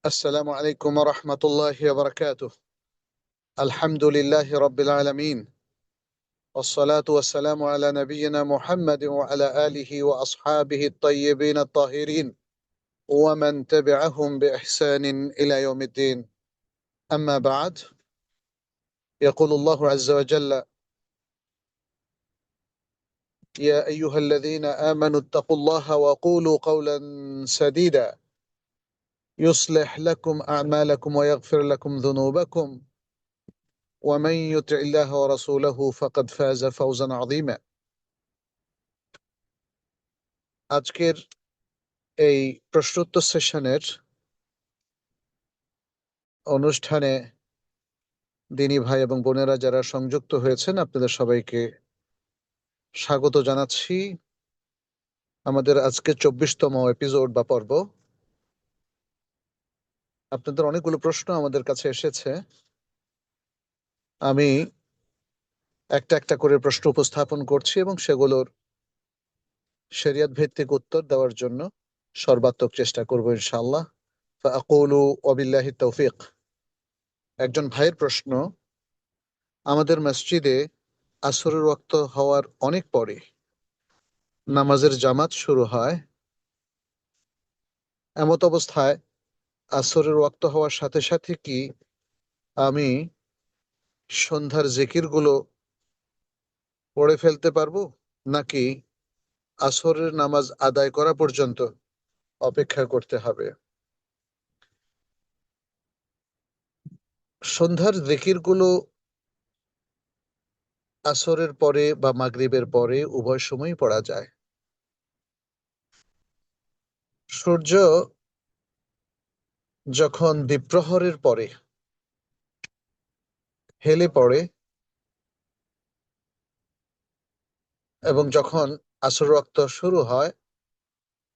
السلام عليكم ورحمة الله وبركاته. الحمد لله رب العالمين، والصلاة والسلام على نبينا محمد وعلى آله وأصحابه الطيبين الطاهرين ومن تبعهم بإحسان إلى يوم الدين. أما بعد، يقول الله عز وجل: يا أيها الذين آمنوا اتقوا الله وقولوا قولا سديدا يصلح لكم أعمالكم ويغفر لكم ذنوبكم ومن يطع الله ورسوله فقد فاز فوزا عظيما. আজকের এই প্রশ্নোত্তর সেশনের অনুষ্ঠানে দিনী ভাই এবং বোনেরা যারা সংযুক্ত হয়েছেন, আপনাদের সবাইকে স্বাগত জানাচ্ছি। আমাদের আজকে 24তম এপিসোড বা পর্ব। আপনাদের অনেকগুলো প্রশ্ন আমাদের কাছে এসেছে। আমি একটা একটা করে প্রশ্ন উপস্থাপন করছি এবং সেগুলোর শরিয়ত ভিত্তিক উত্তর দেওয়ার জন্য সর্বাত্মক চেষ্টা করব ইনশাআল্লাহ। ফাআকুলু ওয়াবিল্লাহি তৌফিক। একজন ভাইয়ের প্রশ্ন: আমাদের মসজিদে আসরের ওয়াক্ত হওয়ার অনেক পরে নামাজের জামাত শুরু হয়। এমত অবস্থায় আসরের ওয়াক্ত হওয়ার সাথে সাথে কি আমি সন্ধ্যার জিকিরগুলো পড়ে ফেলতে পারবো, নাকি আসরের নামাজ আদায় করা পর্যন্ত অপেক্ষা করতে হবে? সন্ধ্যার জিকিরগুলো আসরের পরে বা মাগরিবের পরে উভয় সময়ই পড়া যায়। সূর্য যখন দ্বিপ্রহরের পরে হেলে পড়ে এবং যখন আসর ওয়াক্ত শুরু হয়,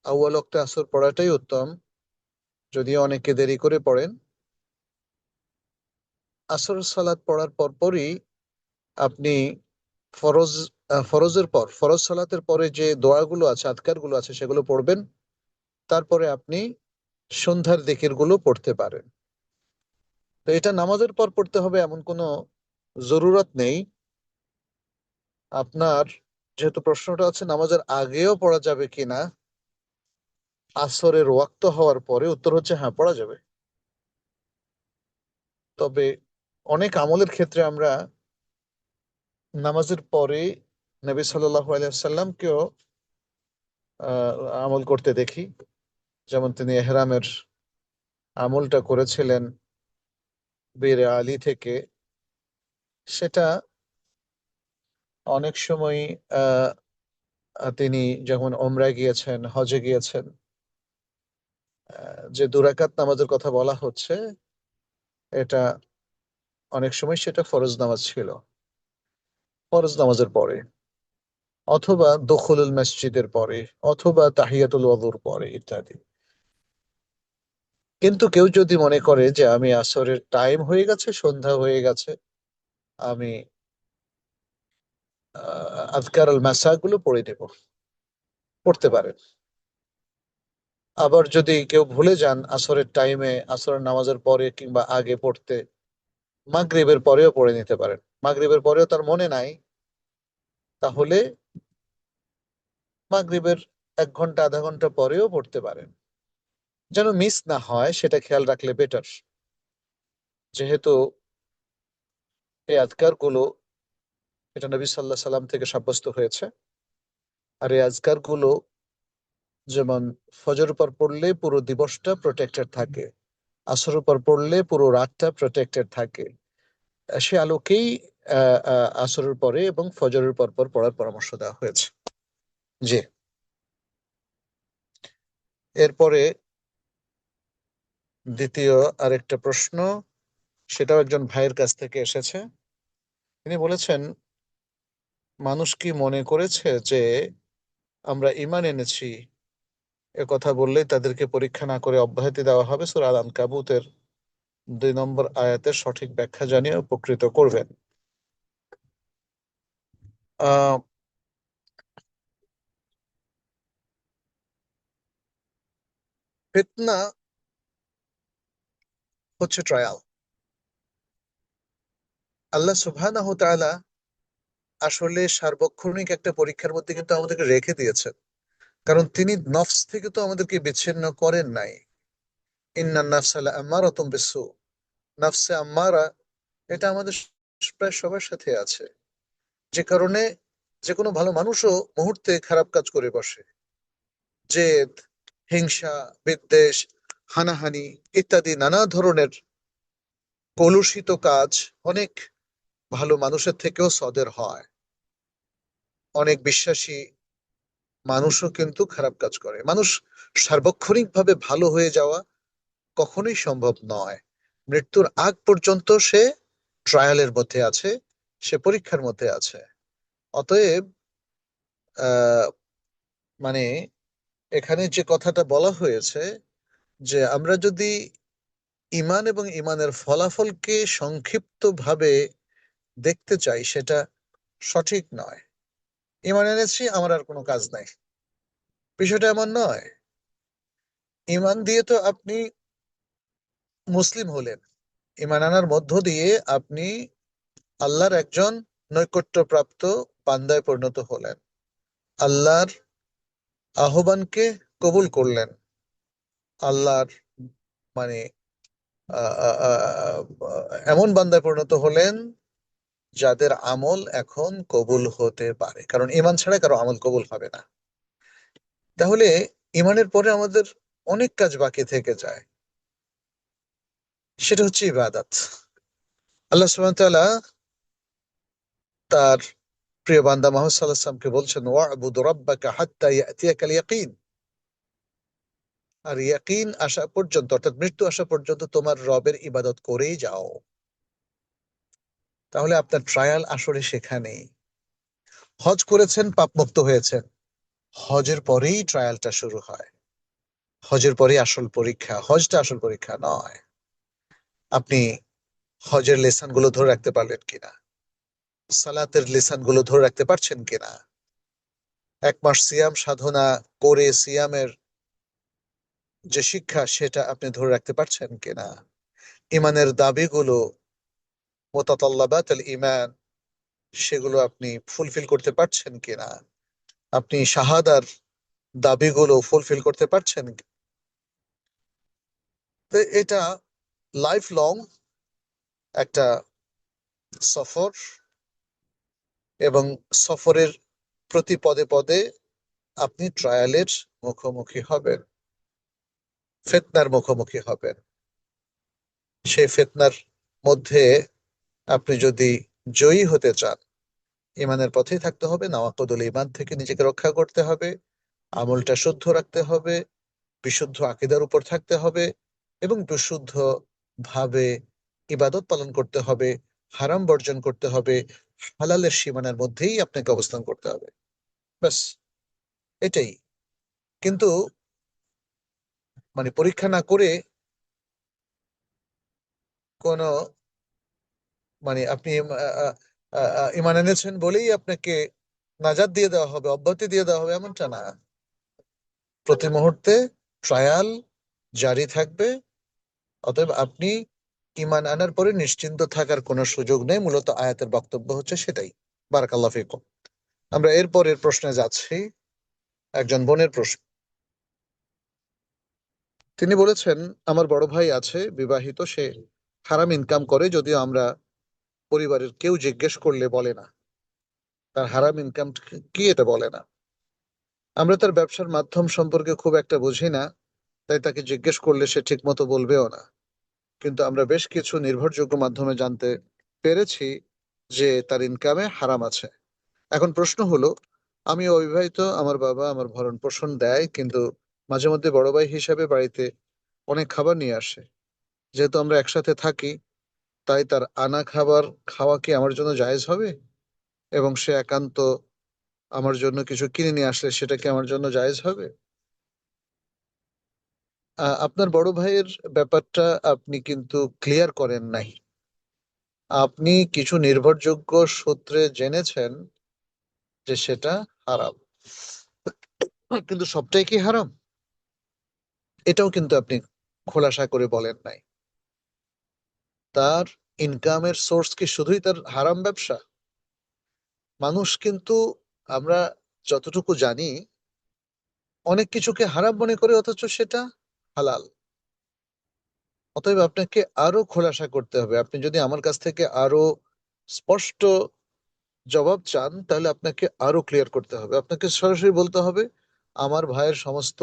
আউয়াল ওয়াক্তে আসর পড়াটাই উত্তম, যদিও অনেকে দেরি করে পড়েন। আসর সালাত পড়ার পরপরই আপনি ফরজ ফরজ সালাতের পরে যে দোয়াগুলো আছে, আদকারগুলো আছে, সেগুলো পড়বেন। তারপরে আপনি সন্ধ্যার জিকিরগুলো পড়তে পারেন। তো এটা নামাজের পর পড়তে হবে এমন কোনো জরুরত নেই। আপনার যেহেতু প্রশ্নটা আছে নামাজের আগেও পড়া যাবে কিনা আসরের ওয়াক্ত হওয়ার পরে, উত্তর হচ্ছে হ্যাঁ, পড়া যাবে। তবে অনেক আমলের ক্ষেত্রে আমরা নামাজের পরে নবী সাল্লাল্লাহু আলাইহি ওয়াসাল্লামকেও আমল করতে দেখি। যেমন তিনি এহরামের আমলটা করেছিলেন বীরে আলী থেকে। সেটা অনেক সময় আহ তিনি যখন ওমরায় গিয়েছেন, হজে গিয়েছেন, যে দুরাকাত নামাজের কথা বলা হচ্ছে, এটা অনেক সময় সেটা ফরজ নামাজ ছিল, ফরজ নামাজের পরে, অথবা দখুলুল মসজিদের পরে, অথবা তাহিয়াতুল ওযুর পরে ইত্যাদি। কিন্তু কেউ যদি মনে করে যে আমি আসরের টাইম হয়ে গেছে, সন্ধ্যা হয়ে গেছে, আমি আজকার আল মাসা গুলো পড়ে দেব, পড়তে পারেন। আবার যদি কেউ ভুলে যান আসরের টাইমে, আসরের নামাজের পরে কিংবা আগে পড়তে, মাগরিবের পরেও পড়ে নিতে পারেন। মাগরিবের পরেও তার মনে নাই, তাহলে মাগরিবের 1 ঘন্টা আধা ঘন্টা পরেও পড়তে পারেন, যেন মিস না হয় সেটা খেয়াল রাখলে বেটার। যেহেতু এই আজকার গুলো, এটা নবী সাল্লাহ সাল্লাম থেকে সাব্যস্ত হয়েছে। আর এই আজকার গুলো যেমন ফজর পর পড়লে পুরো দিবসটা প্রোটেক্টেড থাকে, আসর পর পড়লে পুরো রাতটা প্রোটেক্টেড থাকে, সে আলোকেই আসরের পরে এবং ফজরের পর পর পড়ার পরামর্শ দেওয়া হয়েছে। জি। এরপরে দ্বিতীয় আরেকটা প্রশ্ন, সেটাও একজন ভাইয়ের কাছ থেকে এসেছে। তিনি বলেছেন, মানুষ কি মনে করেছে যে আমরা ঈমান এনেছি এ কথা বললেই তাদেরকে পরীক্ষা না করে অব্যাহতি দেওয়া হবে? সূরা আল আনকাবুতের 2 নম্বর আয়াতের সঠিক ব্যাখ্যা জানিয়ে উপকৃত করবেন। আহ ফিতনা হচ্ছে ট্রায়াল। আল্লাহ সুবহানাহু ওয়া তাআলা আসলে সার্বক্ষণিক একটা পরীক্ষার মধ্যে কিন্তু আমাদেরকে রেখে দিয়েছেন। কারণ তিনি নফস থেকে তো আমাদেরকে বিচ্ছিন্ন করেন নাই। ইন্নান নাফসা লাআম্মারাতুম বিসসু, নফসে আম্মারা, এটা আমাদের প্রায় সবার সাথে আছে। যে কারণে যে কোনো ভালো মানুষও মুহূর্তে খারাপ কাজ করে বসে। জেদ, হিংসা, বিদ্বেষ, হানাহানি ইত্যাদি নানা ধরনের কলুষিত কাজ অনেক ভালো মানুষের থেকেও সদের হয়। অনেক বিশ্বাসী মানুষও কিন্তু খারাপ কাজ করে। মানুষ সার্বক্ষণিকভাবে ভালো হয়ে যাওয়া কখনোই সম্ভব নয়। মৃত্যুর আগ পর্যন্ত সে ট্রায়ালের মধ্যে আছে, সে পরীক্ষার মধ্যে আছে। অতএব আহ মানে এখানে যে কথাটা বলা হয়েছে যে আমরা যদি ইমান এবং ইমানের ফলাফলকে সংক্ষিপ্তভাবে দেখতে চাই, সেটা সঠিক নয়। ইমান এনেছি, আমার আর কোনো কাজ নাই, বিষয়টা এমন নয়। ইমান দিয়ে তো আপনি মুসলিম হলেন, ইমান আনার মধ্য দিয়ে আপনি আল্লাহর একজন নৈকট্যপ্রাপ্ত বান্দায় পরিণত হলেন, আল্লাহর আহ্বানকে কবুল করলেন, আল্লাহর মানে আহ, আহ, আহ, এমন বান্দায় পরিণত হলেন যাদের আমল এখন কবুল হতে পারে, কারণ ইমান ছাড়া কারো আমল কবুল হবে না। তাহলে ইমানের পরে আমাদের অনেক কাজ বাকি থেকে যায়, সেটা হচ্ছে ইবাদত। আল্লাহ সুবহানাহু ওয়া তাআলা তার প্রিয় বান্দা মুহাম্মদ সাল্লাল্লাহু আলাইহি ওয়াসাল্লামকে বলছেন, ওয়া'বুদ রাব্বাকা হাত্তা ইয়াতিয়াকাল ইয়াকিন। আর ইয়াকিন আসা পর্যন্ত, অর্থাৎ মৃত্যু আসা পর্যন্ত তোমার রবের ইবাদত করেই যাও। তাহলে আপনার ট্রায়াল আসলে সেখানেই। হজ করেছেন, পাপমুক্ত হয়েছেন, হজের পরেই ট্রায়ালটা শুরু হয়। হজের পরেই আসল পরীক্ষা, হজটা আসল পরীক্ষা নয়। আপনি হজের লেসন গুলো ধরে রাখতে পারলেন কিনা, সালাতের লেসন গুলো ধরে রাখতে পারছেন কিনা, 1 মাস সিয়াম সাধনা করে সিয়ামের যে শিক্ষা সেটা আপনি ধরে রাখতে পারছেন কিনা, ইমানের দাবিগুলো, মুতাতাল্লাবাত আল ইমান, সেগুলো আপনি ফুলফিল করতে পারছেন কিনা, আপনি শাহাদার দাবিগুলো ফুলফিল করতে পারছেন তো এটা লাইফ লং একটা সফর, এবং সফরের প্রতি পদে পদে আপনি ট্রায়ালের মুখোমুখি হবেন, ফিতনার মুখোমুখি হবেন। সেই ফিতনার মধ্যে আপনি যদি জয়ী হতে চান, ইমানের পথেই থাকতে হবে, নাওয়াকুদুল ইমান থেকে নিজেকে রক্ষা করতে হবে, আমলটা শুদ্ধ রাখতে হবে, বিশুদ্ধ আকীদার উপর থাকতে হবে, এবং বিশুদ্ধ ভাবে ইবাদত পালন করতে হবে, হারাম বর্জন করতে হবে, হালালের সীমানার মধ্যেই আপনাকে অবস্থান করতে হবে। ব্যাস, এটাই। কিন্তু পরীক্ষা না করে কোনো আপনি ইমান এনেছেন বলেই আপনাকে নাজাত দিয়ে দেওয়া হবে, অব্যাহতি দিয়ে দেওয়া হবে, এমনটা না। প্রতি মুহূর্তে ট্রায়াল জারি থাকবে। অতএব আপনি ইমান আনার পরে নিশ্চিন্ত থাকার কোনো সুযোগ নেই, মূলত আয়াতের বক্তব্য হচ্ছে সেটাই। বারাকাল্লাহ ফিকুম। আমরা এরপরের প্রশ্নে যাচ্ছি, একজন বোনের প্রশ্ন। তিনি বলেছেন, আমার বড় ভাই আছে, বিবাহিত, সে হারাম ইনকাম করে, যদিও আমরা পরিবারের কেউ জিজ্ঞেস করলে বলে না, তার হারাম ইনকাম কি এটা বলে না। আমরা তার ব্যবসার মাধ্যম সম্পর্কে খুব একটা বুঝি না, তাই তাকে জিজ্ঞেস করলে সে ঠিক মতো বলবেও না। কিন্তু আমরা বেশ কিছু নির্ভরযোগ্য মাধ্যমে জানতে পেরেছি যে তার ইনকামে হারাম আছে। এখন প্রশ্ন হলো, আমি অবিবাহিত, আমার বাবা আমার ভরণ পোষণ দেয়, কিন্তু মাঝে মধ্যে বড় ভাই হিসাবে বাড়িতে অনেক খাবার নিয়ে আসে। যেহেতু আমরা একসাথে থাকি, তাই তার আনা খাবার খাওয়া কি আমার জন্য জায়েজ হবে? এবং সে একান্ত আমার জন্য কিছু কিনে নিয়ে আসলে সেটা কি আমার জন্য জায়েজ হবে? আপনার বড় ভাইয়ের ব্যাপারটা আপনি কিন্তু ক্লিয়ার করেন নাই। আপনি কিছু নির্ভরযোগ্য সূত্রে জেনেছেন যে সেটা হারাম, কিন্তু সবটাই কি হারাম, এটাও কিন্তু আপনি খোলাসা করে বলেন নাই। তার ইনকামের সোর্স কি শুধুই তার হারাম ব্যবসা? মানুষ কিন্তু, আমরা যতটুকু জানি, অনেক কিছুকে হারাম মনে করে অথচ সেটা হালাল। অতএব আপনাকে আরো খোলাসা করতে হবে। আপনি যদি আমার কাছ থেকে আরো স্পষ্ট জবাব চান, তাহলে আপনাকে আরো ক্লিয়ার করতে হবে। আপনাকে সরাসরি বলতে হবে, আমার ভাইয়ের সমস্ত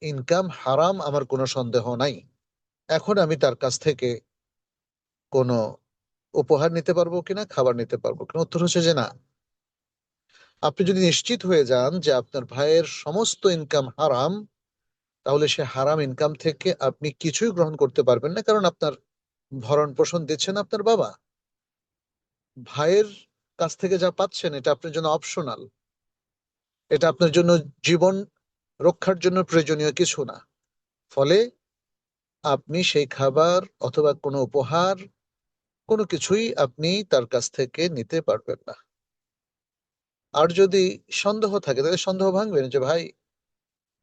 ইনকাম হারাম, আমার কোনো সন্দেহ নাই। এখন আমি তার কাছ থেকে কোনো উপহার নিতে পারবো কিনা, খাবার নিতে পারবো কিনা? উত্তর হচ্ছে যে না। আপনি যদি নিশ্চিত হয়ে যান যে আপনার ভাইয়ের সমস্ত ইনকাম হারাম, তাহলে সে হারাম ইনকাম থেকে আপনি কিছুই গ্রহণ করতে পারবেন না, কারণ আপনার ভরণ পোষণ দিচ্ছেন আপনার বাবা। ভাইয়ের কাছ থেকে যা পাচ্ছেন এটা আপনার জন্য অপশনাল, এটা আপনার জন্য জীবন রক্ষার জন্য প্রয়োজনীয় কিছু না। ফলে আপনি সেই খাবার অথবা কোনো উপহার, কোনো কিছুই আপনি তার কাছ থেকে নিতে পারবেন না। আর যদি সন্দেহ থাকে, তাহলে সন্দেহ ভাঙবেন যে ভাই,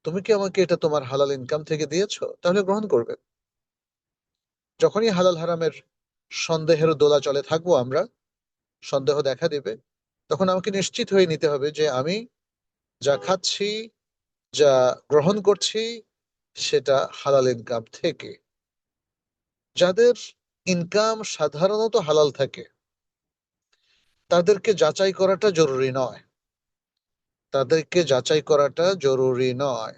তুমি কি আমাকে এটা তোমার হালাল ইনকাম থেকে দিয়েছো? তাহলে গ্রহণ করবেন। যখনই হালাল হারামের সন্দেহের দোলাচলে থাকবো আমরা, সন্দেহ দেখা দিবে, তখন আমাকে নিশ্চিত হয়ে নিতে হবে যে আমি যা খাচ্ছি, যা গ্রহণ করছি, সেটা হালাল ইনকাম থেকে। যাদের ইনকাম সাধারণত হালাল থাকে, তাদেরকে যাচাই করাটা জরুরি নয়। তাদেরকে যাচাই করাটা জরুরি নয়।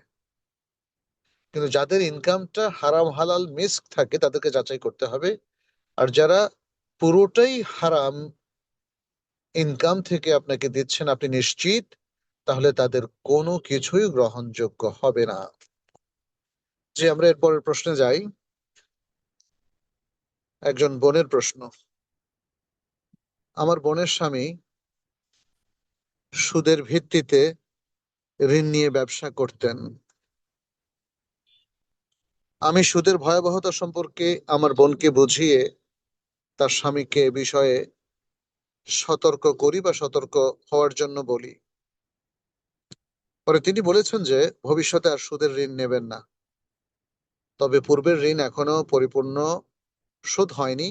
কিন্তু যাদের ইনকামটা হারাম হালাল মিক্স থাকে, তাদেরকে যাচাই করতে হবে। আর যারা পুরোটাই হারাম ইনকাম থেকে আপনাকে দিচ্ছেন, আপনি নিশ্চিত, তাহলে তাদের কোনো কিছুই গ্রহণযোগ্য হবে না। যে আমরা এরপরের প্রশ্নে যাই। একজন বোনের প্রশ্ন: আমার বোনের স্বামী সুদের ভিত্তিতে ঋণ নিয়ে ব্যবসা করতেন। আমি সুদের ভয়াবহতা সম্পর্কে আমার বোনকে বুঝিয়ে তার স্বামীকে এ বিষয়ে সতর্ক করি বা সতর্ক হওয়ার জন্য বলি। পরে তিনি বলেছেন যে ভবিষ্যতে আর সুদের ঋণ নেবেন না। তবে পূর্বের ঋণ এখনো পরিপূর্ণ শোধ হয়নি,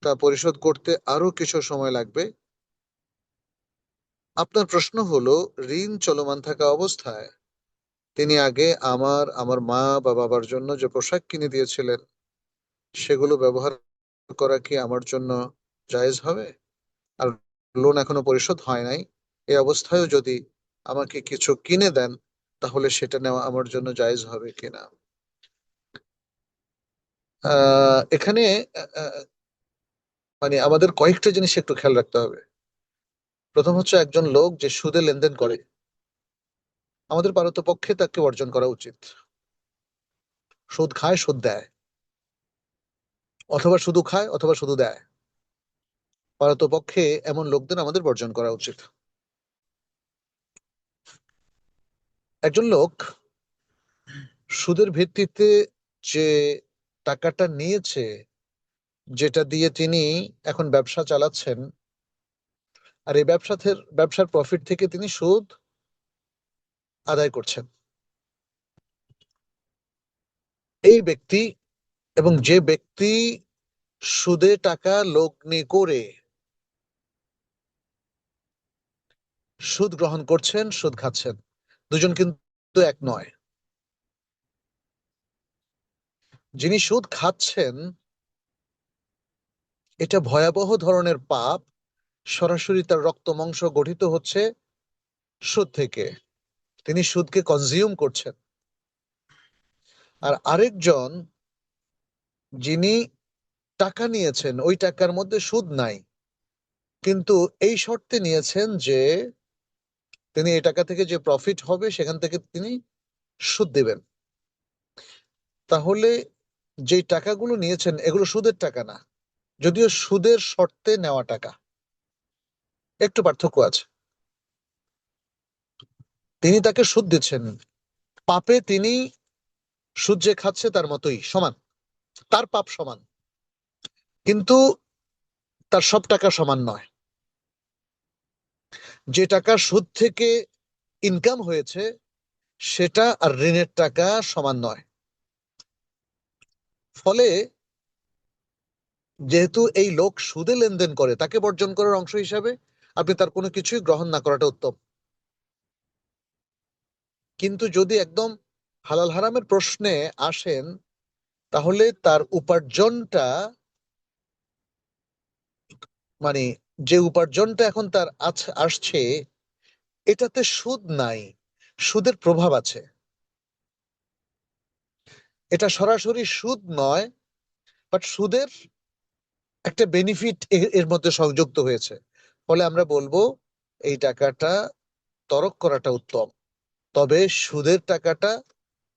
তা পরিশোধ করতে আরো কিছু সময় লাগবে। আপনার প্রশ্ন হলো, ঋণ চলমান থাকা অবস্থায় তিনি আগে আমার মা বা বাবার জন্য যে পোশাক কিনে দিয়েছিলেন, সেগুলো ব্যবহার করা কি আমার জন্য জায়েজ হবে? আর লোন এখনো পরিশোধ হয় নাই, এই অবস্থায়ও যদি আমাকে কিছু কিনে দেন, তাহলে সেটা নেওয়া আমার জন্য জায়েজ হবে কিনা? এখানে মানে আমাদের কয়েকটা জিনিস একটু খেয়াল রাখতে হবে। প্রথম হচ্ছে, একজন লোক যে সুদে লেনদেন করে, আমাদের পারতপক্ষে তাকে বর্জন করা উচিত। সুদ খায়, সুদ দেয়, অথবা শুধু খায় অথবা শুধু দেয়, পারতপক্ষে এমন লোকদের আমাদের বর্জন করা উচিত। একজন লোক সুদের ভিত্তিতে যে টাকাটা নিয়েছে, যেটা দিয়ে তিনি এখন ব্যবসা চালাচ্ছেন, আর এই ব্যবসার প্রফিট থেকে তিনি সুদ আদায় করছেন, এই ব্যক্তি এবং যে ব্যক্তি সুদে টাকা লগ্নি করে সুদ গ্রহণ করছেন, সুদ খাচ্ছেন, দুজন কিন্তু এক নয়। যিনি সুদ খাচ্ছেন, এটা ভয়াবহ ধরনের পাপ। সরাসরি তার রক্ত মাংস গঠিত হচ্ছে সুদ থেকে, তিনি সুদকে কনজিউম করছেন। আর আরেকজন, যিনি টাকা নিয়েছেন, ওই টাকার মধ্যে সুদ নাই, কিন্তু এই শর্তে নিয়েছেন যে তিনি এই টাকা থেকে যে প্রফিট হবে সেখান থেকে তিনি সুদ দিবেন। তাহলে যে টাকাগুলো নিয়েছেন, এগুলো সুদের টাকা না, যদিও সুদের শর্তে নেওয়া টাকা। একটু পার্থক্য আছে। তিনি তাকে সুদ দিচ্ছেন, পাপে তিনি সুদ যে খাচ্ছে তার মতোই সমান, তার পাপ সমান, কিন্তু তার সব টাকা সমান নয়। যে টাকা সুদ থেকে ইনকাম হয়েছে, সেটা আর ঋণের টাকা সমান নয়। ফলে যেহেতু এই লোক সুদে লেনদেন করে, তাকে বর্জন করার অংশ হিসাবে আপনি তার কোনো কিছুই গ্রহণ না করাটা উত্তম। কিন্তু যদি একদম হালাল হারামের প্রশ্নে আসেন, তাহলে তার উপার্জনটা, মানে যে উপার্জনটা এখন তার আসছে, এটাতে সুদ নাই, সুদের প্রভাব আছে। এটা সরাসরি সুদ নয়, বাট সুদের একটা বেনিফিট এর মধ্যে সংযুক্ত হয়েছে। ফলে আমরা বলবো এই টাকাটা তরক করাটা উত্তম। তবে সুদের টাকাটা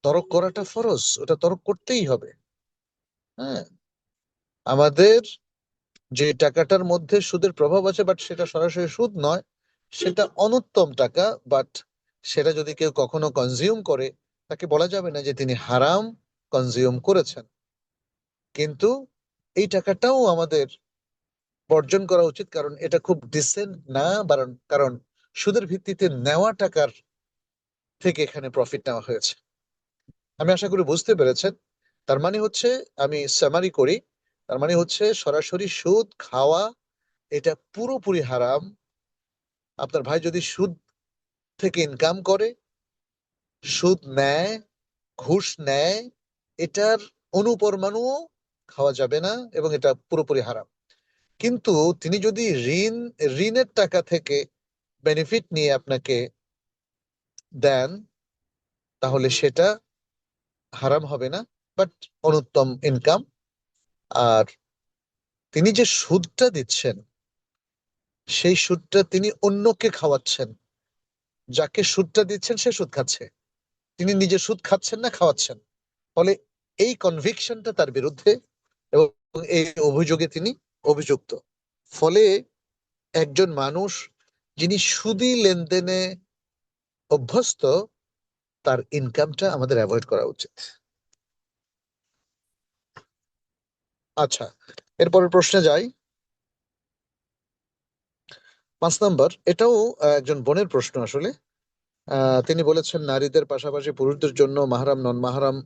তরক করাটা ফরজ, ওটা তরক করতেই হবে। হ্যাঁ, আমাদের যে টাকাটার মধ্যে সুদের প্রভাব আছে, বাট সেটা সরাসরি সুদ নয়, সেটা অনুত্তম টাকা, বাট সেটা যদি কেউ কখনো কনজিউম করে, তাকে বলা যাবে না যে তিনি হারাম কনজিউম করেছেন। কিন্তু এই টাকাটাও আমাদের বর্জন করা উচিত, কারণ এটা খুব ডিসেন্ট না। কারণ সুদের ভিত্তিতে নেওয়া টাকার থেকে এখানে প্রফিট নেওয়া হয়েছে। আমি আশা করি বুঝতে পেরেছেন। তার মানে হচ্ছে, আমি সামারি করি, তার মানে হচ্ছে সরাসরি সুদ খাওয়া এটা পুরোপুরি হারাম। আপনার ভাই যদি সুদ থেকে ইনকাম করে, সুদ নেয়, ঘুষ নেয়, এটার অনুপরমাণুও খাওয়া যাবে না, এবং এটা পুরোপুরি হারাম। কিন্তু তিনি যদি ঋণের টাকা থেকে বেনিফিট নিয়ে আপনাকে দেন, তাহলে সেটা হারাম হবে না, বাট অনুত্তম ইনকাম। আর তিনি যে সুদটা দিচ্ছেন, সেই সুদটা তিনি অন্যকে খাওয়াচ্ছেন। যাকে সুদটা দিচ্ছেন সে সুদ খাচ্ছে, তিনি নিজে সুদ খাচ্ছেন না, খাওয়াচ্ছেন। ফলে এই কনভিকশনটা তার বিরুদ্ধে, এবং এই অভিযোগে তিনি অভিযুক্ত। ফলে একজন মানুষ যিনি সুদী লেনদেনে অভ্যস্ত, তার ইনকামটা আমাদের অ্যাভয়েড করা উচিত। আচ্ছা, এরপরের প্রশ্নে যাই। 5 নম্বর, এটাও একজন বোনের প্রশ্ন আসলে। তিনি বলেছেন, নারীদের পাশাপাশি পুরুষদের জন্য মাহরাম নন মাহরাম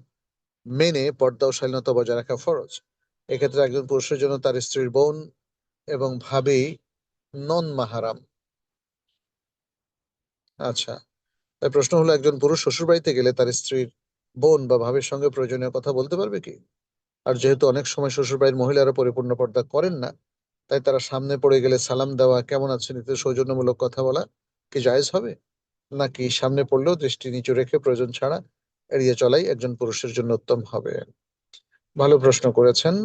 মেনে পর্দা ও শালীনতা বজায় রাখা ফরজ। এক্ষেত্রে একজন পুরুষের জন্য তার স্ত্রীর বোন এবং ভাবি নন মাহারাম। আচ্ছা, তাই প্রশ্ন হলো, একজন পুরুষ শ্বশুর বাড়িতে গেলে তার স্ত্রীর বোন বা ভাবির সঙ্গে প্রয়োজনীয় কথা বলতে পারবে কি? আর যেহেতু অনেক সময় শ্বশুর বাড়ির মহিলারা পরিপূর্ণ পর্দা করেন না, তাই তারা সামনে পড়ে গেলে সালাম দেওয়া, কেমন আছেন ইত্যাদি সৌজন্যমূলক কথা বলা কি জায়েজ হবে? নাকি সামনে পড়লেও দৃষ্টি নিচু রেখে প্রয়োজন ছাড়া এড়িয়ে চলাই একজন পুরুষের জন্য উত্তম হবে? ভালো প্রশ্ন করেছেন।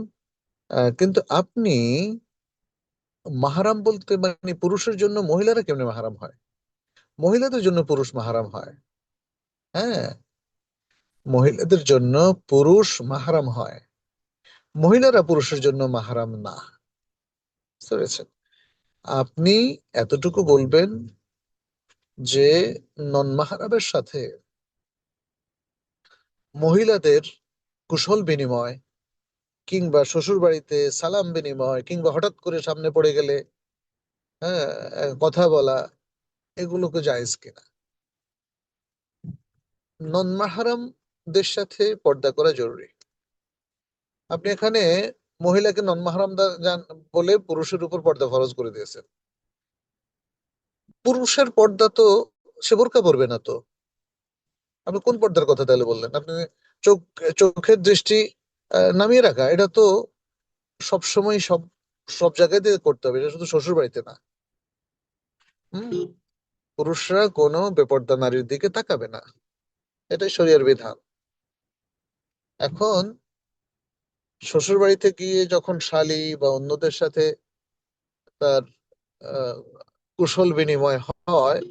কিন্তু আপনি, মাহারাম বলতে মানে পুরুষের জন্য মহিলারা কেমনে মাহারাম হয়? মহিলাদের জন্য পুরুষ মাহারাম হয়। হ্যাঁ, মহিলাদের জন্য পুরুষ মাহারাম হয়, মহিলারা পুরুষের জন্য মাহারাম না। বুঝতে পেরেছেন? আপনি এতটুকু বলবেন যে নন মাহারামের সাথে মহিলাদের কুশল বিনিময়, কিংবা শ্বশুর বাড়িতে সালাম বিনিময়, কিংবা হঠাৎ করে সামনে পড়ে গেলে হ্যাঁ কথা বলা, এগুলোকে জায়েজ কিনা? নন মাহারামদের সাথে পর্দা করা জরুরি। আপনি এখানে মহিলাকে নন মাহারাম বলে পুরুষের উপর পর্দা ফরজ করে দিয়েছেন। পুরুষের পর্দা তো, সে বোরকা পরবে না তো। আপনি কোন পর্দার কথা তাহলে বললেন? আপনি চোখ চোখের দৃষ্টি নামিয়ে রাখা, এটা তো সবসময় সব সব জায়গায় দিয়ে করতে হবে, এটা শুধু শ্বশুর বাড়িতে না। হম, পুরুষরা কোনো বেপর্দা নারীর দিকে তাকাবে না, এটাই শরিয়ার বিধান। এখন শ্বশুর বাড়িতে গিয়ে যখন শালী বা অন্যদের সাথে তার আহ, কুশল বিনিময় হয়,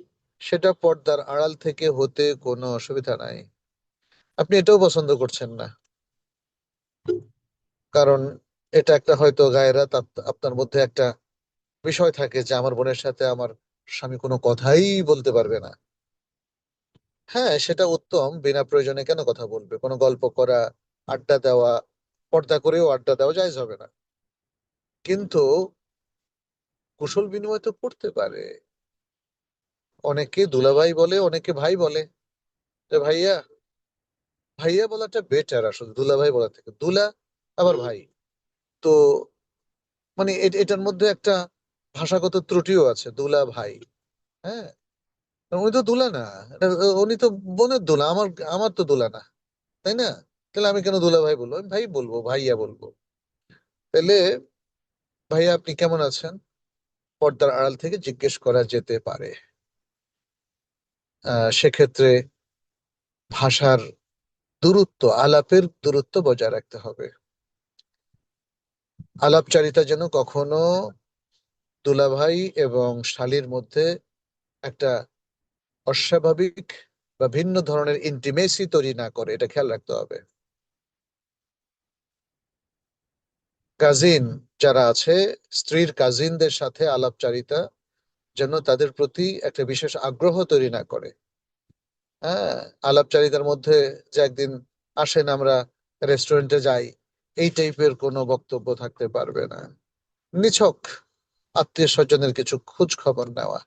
সেটা পর্দার আড়াল থেকে হতে কোনো অসুবিধা নাই। আপনি এটাও পছন্দ করছেন না, কারণ এটা একটা হয়তো গায়রাত, আপনার মধ্যে একটা বিষয় থাকে যে আমার বোনের সাথে আমার স্বামী কোনো কথাই বলতে পারবে না। হ্যাঁ, সেটা উত্তম, বিনা প্রয়োজনে কেন কথা বলবে? কোনো গল্প করা, আড্ডা দেওয়া, পর্দা করেও আড্ডা দেওয়া জায়েজ হবে না। কিন্তু কুশল বিনিময় তো করতে পারে। অনেকে দুলাভাই বলে, অনেকে ভাই বলে। যে ভাইয়া, ভাইয়া বলাটা বেটার আসলে দুলাভাই বলা থেকে। দুলা আবার ভাই, তো মানে এটার মধ্যে একটা ভাষাগত ত্রুটিও আছে, দুলা ভাই। হ্যাঁ, উনি তো দুলা না, উনি তো বোনের দুলা, আমার আমার তো দুলা না, তাই না? তাহলে আমি কেন দুলা ভাই বলবো? আমি ভাই বলবো, ভাইয়া বলবো। তাহলে ভাইয়া আপনি কেমন আছেন পর্দার আড়াল থেকে জিজ্ঞেস করা যেতে পারে। সেক্ষেত্রে ভাষার দূরত্ব, আলাপের দূরত্ব বজায় রাখতে হবে। আলাপচারিতা যেন কখনো দুলাভাই এবং শালীর মধ্যে একটা অস্বাভাবিক বা ভিন্ন ধরনের ইন্টিমেসি তৈরি না করে, এটা খেয়াল রাখতে হবে। কাজিন যারা আছে, স্ত্রীর কাজিনদের সাথে আলাপচারিতা যেন তাদের প্রতি একটা বিশেষ আগ্রহ তৈরি না করে। হ্যাঁ, আলাপচারিতার মধ্যে যে একদিন আসেন আমরা রেস্টুরেন্টে যাই, এই টাইপের কোনো বক্তব্য থাকতে পারবে না। নিছক আত্মীয় স্বজনের কিছু খোঁজ খবর নেওয়া।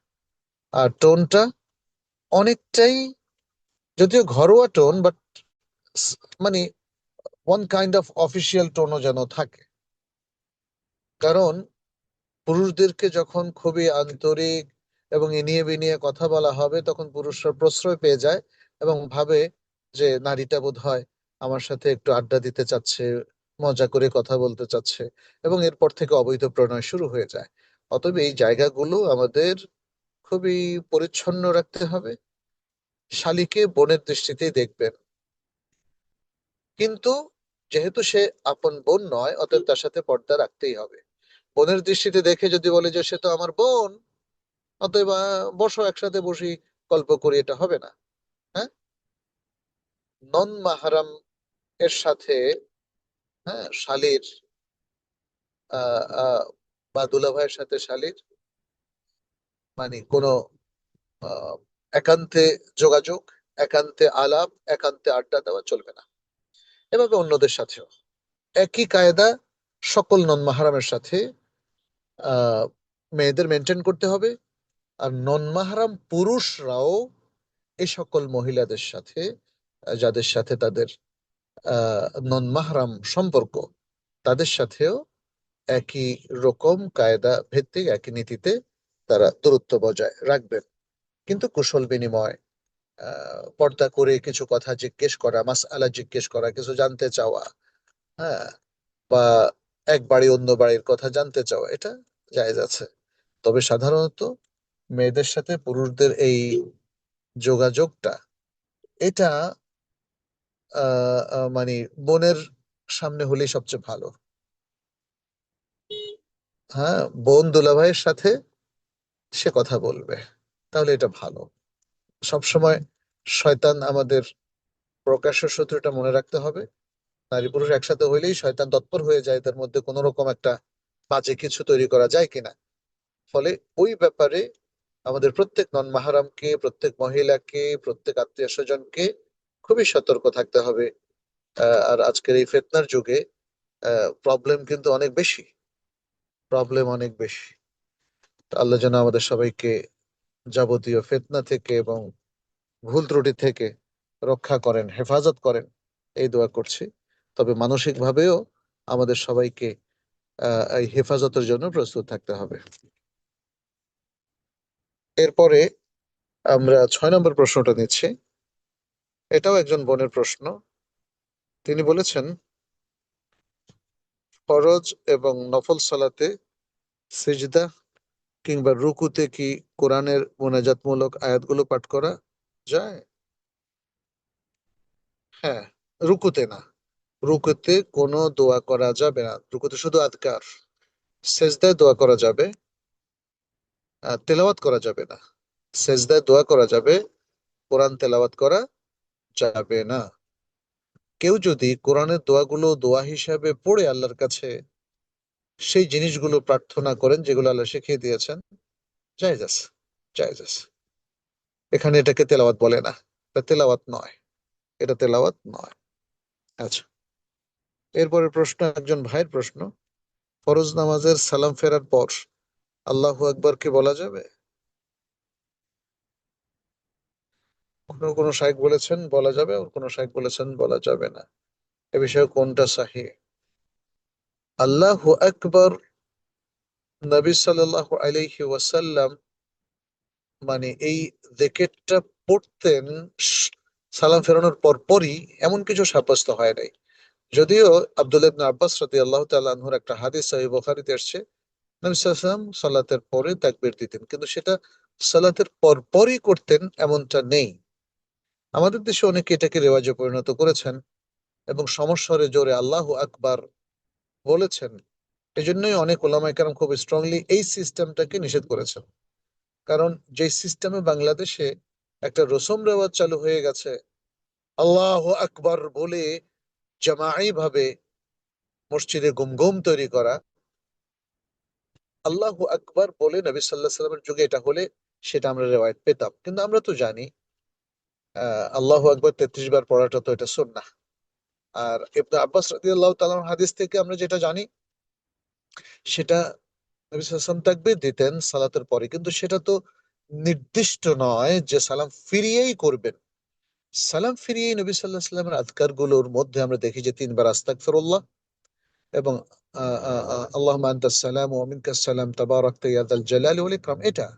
আর টোনটা অনেকটাই, যদিও ঘরোয়া টোন, বাট মানে ওয়ান কাইন্ড অফ অফিসিয়াল টোনও যেন থাকে। কারণ পুরুষদেরকে যখন খুবই আন্তরিক এবং ইনিয়ে বিনিয়ে কথা বলা হবে, তখন পুরুষরা প্রশ্রয় পেয়ে যায় এবং ভাবে যে নারীটা বোধ হয় আমার সাথে একটু আড্ডা দিতে চাচ্ছে, মজা করে কথা বলতে চাচ্ছে, এবং এরপর থেকে অবৈধ প্রণয় শুরু হয়ে যায়। অতএব এই জায়গাগুলো আমাদের খুবই পরিচ্ছন্ন রাখতে হবে। শালীকে বোনের দৃষ্টিতেই দেখবেন, কিন্তু যেহেতু সে আপন বোন নয়, অতএব তার সাথে পর্দা রাখতেই হবে। বোনের দৃষ্টিতে দেখে যদি বলে যে সে তো আমার বোন, অতএব বসো একসাথে বসি, গল্প করি, এটা হবে না। হ্যাঁ, নন মাহারাম এর সাথে, হ্যাঁ, শালীর আহ আহ বা দুলাভাইয়ের সাথে শালীর মানে কোনো একান্তে যোগাযোগ, একান্তে আলাপ, একান্তে আড্ডা দেওয়া চলবে না। এভাবে অন্যদের সাথেও একই কায়দা সকল নন মাহারামের সাথে মেয়েদের মেনটেন করতে হবে। আর নন মাহারাম পুরুষরাও এই সকল মহিলাদের সাথে, যাদের সাথে তাদের নন মাহরাম সম্পর্ক, তাদের সাথেও একই রকম কায়দা ভিত্তিক, একই নীতিতে তারা দূরত্ব বজায় রাখবেন। কিন্তু কুশল বিনিময়, পর্দা করে কিছু কথা জিজ্ঞেস করা, মাসআলা জিজ্ঞেস করা, কিছু জানতে চাওয়া, হ্যাঁ, বা এক বাড়ি অন্য বাড়ির কথা জানতে চাওয়া, এটা জায়েজ আছে। তবে সাধারণত মেয়েদের সাথে পুরুষদের এই যোগাযোগটা, এটা মানে বোনের সামনে হলেই সবচেয়ে ভালো। হ্যাঁ, বোন দুলাভাইয়ের সাথে সে কথা বলবে, তাহলে এটা ভালো। সবসময় শয়তান আমাদের প্রকাশ্য শত্রু, এটা মনে রাখতে হবে। নারী পুরুষ একসাথে হইলেই শয়তান তৎপর হয়ে যায় তার মধ্যে কোনো রকম একটা বাজে কিছু তৈরি করা যায় কিনা। ফলে ওই ব্যাপারে আমাদের প্রত্যেক নন মাহারামকে, প্রত্যেক মহিলাকে, প্রত্যেক আত্মীয় স্বজনকে খুবই সতর্ক থাকতে হবে। আর আজকের এই ফিতনার যুগে প্রবলেম কিন্তু অনেক বেশি, প্রবলেম অনেক বেশি। তো আল্লাহ যেন আমাদের সবাইকে যাবতীয় ফিতনা থেকে এবং ভুল ত্রুটি থেকে রক্ষা করেন, হেফাজত করেন, এই দোয়া করছি। তবে মানসিক ভাবেও আমাদের সবাইকে এই হেফাজতের জন্য প্রস্তুত থাকতে হবে। এরপরে আমরা 6 নম্বর প্রশ্নটা নিচ্ছি। এটাও একজন বোনের প্রশ্ন। তিনি বলেছেন, ফরজ এবং নফল সালাতে সিজদা কিংবা রুকুতে কি কোরআনের মোনাজাতমূলক আয়াতগুলো পাঠ করা যায়? হ্যাঁ, রুকুতে না, রুকুতে কোনো দোয়া করা যাবে না, রুকুতে শুধু আদকার। সেজদায় দোয়া করা যাবে, তেলাওয়াত করা যাবে না। সেজদায় দোয়া করা যাবে, কোরআন তেলাওয়াত করা যাবে না। কেউ যদি কোরআনের দোয়াগুলো দোয়া হিসাবে পড়ে আল্লাহর কাছে সেই জিনিসগুলো প্রার্থনা করেন যেগুলো আল্লাহ শিখিয়ে দিয়েছেন, জায়েজ আছে, জায়েজ আছে। এখানে এটাকে তেলাওয়াত বলে না, এটা তেলাওয়াত নয়, এটা তেলাওয়াত নয়। আচ্ছা, এরপরের প্রশ্ন একজন ভাইয়ের প্রশ্ন। ফরজ নামাজের সালাম ফেরার পর আল্লাহু আকবার কি বলা যাবে? কোনো কোনো শাইখ বলেছেন বলা যাবে, আর কোনো শাইখ বলেছেন বলা যাবে না। এ বিষয়ে কোনটা সহিহ? আল্লাহু আকবার নবী সাল্লাল্লাহু আলাইহি ওয়াসাল্লাম মানে এই জেকেটটা পড়তেন সালাম ফেরানোর পর পরই, এমন কিছু সাব্যস্ত হয় নাই। যদিও আব্দুল্লাহ ইবনে আব্বাস রাদিয়াল্লাহু তাআলা আনহুর একটা হাদিস সহিহ বুখারীতে এসেছে, নবী সাল্লাল্লাহু আলাইহি ওয়াসাল্লাম সালাতের পরে তাকবীর দিতেন, কিন্তু সেটা সালাতের পর পরই করতেন এমনটা নেই। আমাদের দেশে অনেকে এটাকে রেওয়াজে পরিণত করেছেন এবং সমস্বরে জোরে আল্লাহু আকবার বলেছেন। এজন্যই অনেক ওলামায়ে কেরাম খুব স্ট্রংলি এই সিস্টেমটাকে নিষেধ করেছেন। কারণ যে সিস্টেমে বাংলাদেশে একটা রসম রেওয়াজ চালু হয়ে গেছে, আল্লাহু আকবার বলে জামাই ভাবে মসজিদে গুমগুম তৈরি করা। আল্লাহু আকবার বলে নবী সাল্লাল্লাহু আলাইহি সাল্লামের যুগে এটা হলে সেটা আমরা রেওয়ায়েত পেতাম, কিন্তু আমরা তো জানি আল্লাহু আকবার 33 বার পড়াটা তো এটা সুন্নাহ। আর ইবনে আব্বাস রাদিয়াল্লাহু তাআলা হাদিস থেকে আমরা যেটা জানি সেটা নবী সাল্লাল্লাহু আলাইহি ওয়াসাল্লাম তাকবীর দিতেন সালাতের পরে, কিন্তু সেটা তো নির্দিষ্ট নয় যে সালাম ফিরিয়েই করবেন। সালাম ফিরিয়েই নবী সাল্লাল্লাহু আলাইহি ওয়াসাল্লামের আজকার গুলোর মধ্যে আমরা দেখি যে 3 বার আস্তাগফিরুল্লাহ এবং আল্লাহুম্মা আনতাস সালাম ওয়া মিনকাস সালাম তাবারাকতা ইয়া যাল জালালি ওয়াল ইকরাম। এটা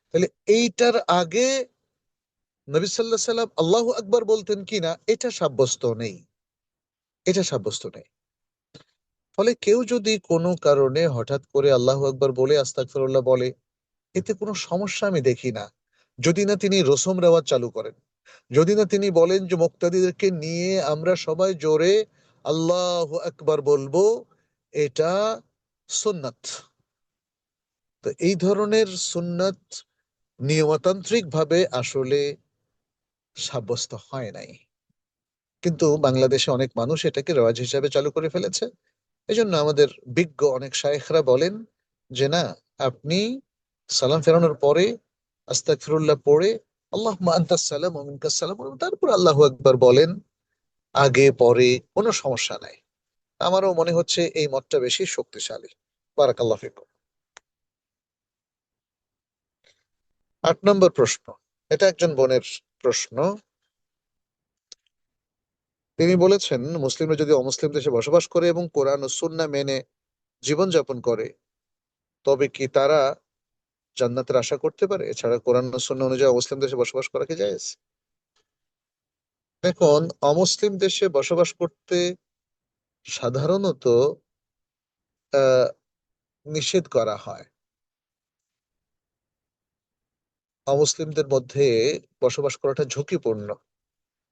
তাহলে এইটার আগে নবী সাল্লাল্লাহু আলাইহি ওয়াসাল্লাম আল্লাহু আকবার বলতেন কিনা এটা সাব্যস্ত নেই, এটা সাব্যস্ত নেই। ফলে কেউ যদি কোনো কারণে হঠাৎ করে আল্লাহু আকবার বলে আস্তাগফিরুল্লাহ বলে, এতে কোনো সমস্যা আমি দেখি না, যদি না তিনি রসম রেওয়াজ চালু করেন, যদি না তিনি বলেন যে মুক্তাদিদেরকে নিয়ে আমরা সবাই জোরে আল্লাহু আকবার বলবো, এটা সুন্নাত। তো এই ধরনের সুন্নাত নিয়মতান্ত্রিক ভাবে আসলে সাব্যস্ত হয় নাই, কিন্তু বাংলাদেশে অনেক মানুষ এটাকে রেওয়াজ হিসাবে চালু করে ফেলেছে। এজন্য আমাদের বিজ্ঞ অনেক শায়েখরা বলেন যে না, আপনি সালাম ফেরানোর পরে আস্তাগফিরুল্লাহ পড়ে আল্লাহুম্মা আনতাস সালাম ওয়া মিনকাস সালাম বলুন, তারপর আল্লাহু আকবার বলেন, আগে পরে কোনো সমস্যা নাই। আমারও মনে হচ্ছে এই মতটা বেশি শক্তিশালী। বারাকাল্লাহ ফিকুম। 8 নম্বর প্রশ্ন, এটা একজন বোনের প্রশ্ন। তিনি বলেছেন, মুসলিমরা যদি অমুসলিম দেশে বসবাস করে এবং কোরআন ও সুন্নাহ মেনে জীবনযাপন করে, তবে কি তারা জান্নাতের আশা করতে পারে? এছাড়া কোরআন ও সুন্নাহ অনুযায়ী অমুসলিম দেশে বসবাস করা কি জায়েজ? এখন অমুসলিম দেশে বসবাস করতে সাধারণত আহ নিষেধ করা হয়। অমুসলিমদের মধ্যে বসবাস করাটা ঝুঁকিপূর্ণ,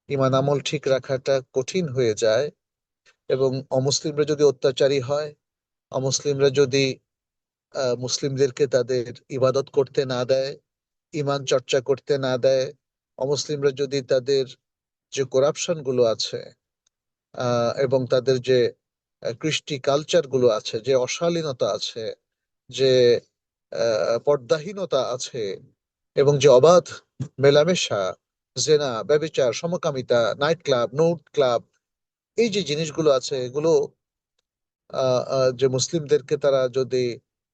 ইমান আমল ঠিক রাখাটা কঠিন হয়ে যায়। এবং অমুসলিমরা যদি অত্যাচারী হয়, অমুসলিমরা যদি মুসলিমদেরকে তাদের ইবাদত করতে না দেয়, ইমান চর্চা করতে না দেয়, অমুসলিমরা যদি তাদের যে করাপশন গুলো আছে এবং তাদের যে কৃষ্টি কালচার গুলো আছে, যে অশালীনতা আছে, যে পর্দাহীনতা আছে, এবং যে অবাধ মেলামেশা, জেনা, ব্যভিচার, সমকামিতা, নাইট ক্লাব, নোট ক্লাব, এই যে জিনিসগুলো আছে, এগুলো যে মুসলিমদেরকে তারা যদি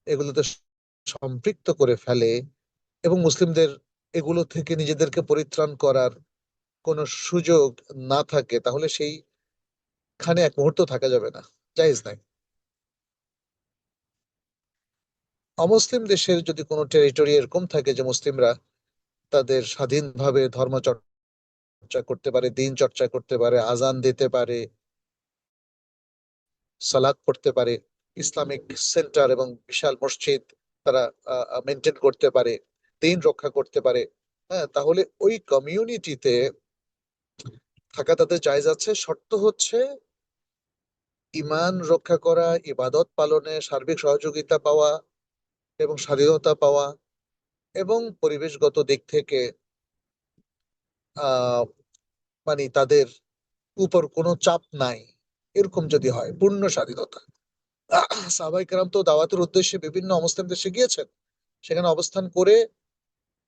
এগুলোতে সম্পৃক্ত করে ফেলে এবং মুসলিমদের এগুলো থেকে নিজেদেরকে পরিত্রাণ করার কোনো সুযোগ না থাকে, তাহলে সেইখানে এক মুহূর্ত থাকা যাবে না, জায়েজ নাই। অমুসলিম দেশের যদি কোনো টেরিটরি এরকম থাকে যে মুসলিমরা তাদের স্বাধীনভাবে ধর্ম চর্চা করতে পারে, দিন চর্চা করতে পারে, আজান দিতে পারে, সালাত পড়তে পারে, ইসলামিক সেন্টার এবং বিশাল মসজিদ তারা মেনটেন করতে পারে, দিন রক্ষা করতে পারে, হ্যাঁ, তাহলে ওই কমিউনিটিতে থাকা তাদের জায়েজ আছে। শর্ত হচ্ছে ইমান রক্ষা করা, ইবাদত পালনে সার্বিক সহযোগিতা পাওয়া এবং স্বাধীনতা পাওয়া, এবং পরিবেশগত দিক থেকে আহ মানে তাদের উপর কোনো চাপ নাই, এরকম যদি হয়, পূর্ণ স্বাধীনতা। সাহাবাই কেরাম তো দাওয়াতের উদ্দেশ্যে বিভিন্ন অমুসলিম দেশে গিয়েছেন, সেখানে অবস্থান করে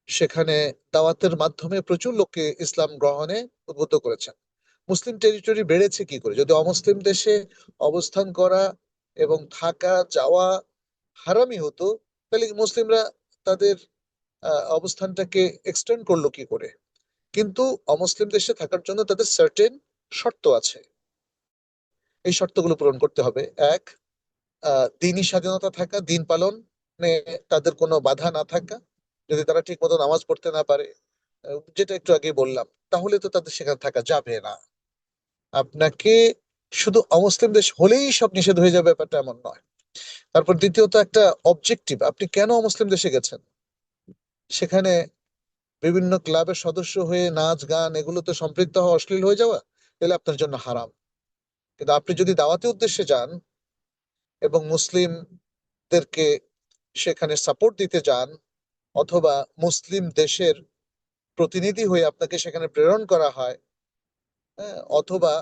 সেখানে দাওয়াতের মাধ্যমে প্রচুর লোককে ইসলাম গ্রহণে উদ্বুদ্ধ করেছেন। মুসলিম টেরিটরি বেড়েছে কি করে? যদি অমুসলিম দেশে অবস্থান করা এবং থাকা যাওয়া হারামি হতো, তাহলে মুসলিমরা তাদের অবস্থানটাকে এক্সটেন্ড করলো কি করে? কিন্তু অমুসলিম দেশে থাকার জন্য তাদের সার্টেন শর্ত আছে, এই শর্তগুলো পূরণ করতে হবে। এক, দিনই স্বাধীনতা থাকা, দিন পালনে তাদের কোনো বাধা না থাকা, যদি তারা ঠিক মতো নামাজ পড়তে না পারে, যেটা একটু আগে বললাম, তাহলে তো তাদের সেখানে থাকা যাবে না। আপনাকে শুধু অমুসলিম দেশ হলেই সব নিষেধ হয়ে যাবে ব্যাপারটা এমন নয়। তারপর দ্বিতীয়ত একটা অবজেক্টিভ, আপনি কেন অমুসলিম দেশে গেছেন? সেখানে বিভিন্ন ক্লাবের সদস্য হয়ে নাচ গান এগুলোতে সম্পৃক্ত হওয়া, অশ্লীল হয়ে যাওয়া, তাহলে আপনার জন্য হারাম। কিন্তু আপনি যদি দাওয়াতি উদ্দেশ্যে যান এবং মুসলিমদেরকে সেখানে সাপোর্ট দিতে যান, অথবা মুসলিম দেশের প্রতিনিধি হয়ে আপনাকে সেখানে প্রেরণ করা হয়, হ্যাঁ, অথবা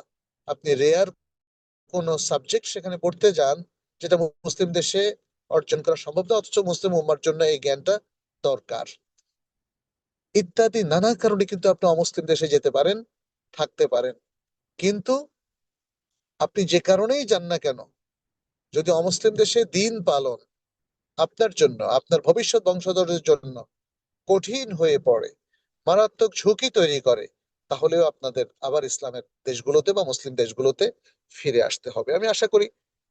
আপনি রেয়ার কোনো সাবজেক্ট সেখানে পড়তে যান যেটা মুসলিম দেশে অর্জন করা সম্ভব না, অথচ মুসলিম উম্মার জন্য এই জ্ঞানটা দরকার, ইত্যাদি নানা কারণে কিন্তু আপনি অমুসলিম দেশে যেতে পারেন, থাকতে পারেন। কিন্তু আপনি যে কারণেই যান না কেন, যদি অমুসলিম দেশে দিন পালন আপনার জন্য, আপনার ভবিষ্যৎ বংশধরদের জন্য কঠিন হয়ে পড়ে, মারাত্মক ঝুঁকি তৈরি করে, তাহলেও আপনাদের আবার ইসলামের দেশগুলোতে বা মুসলিম দেশগুলোতে ফিরে আসতে হবে। আমি আশা করি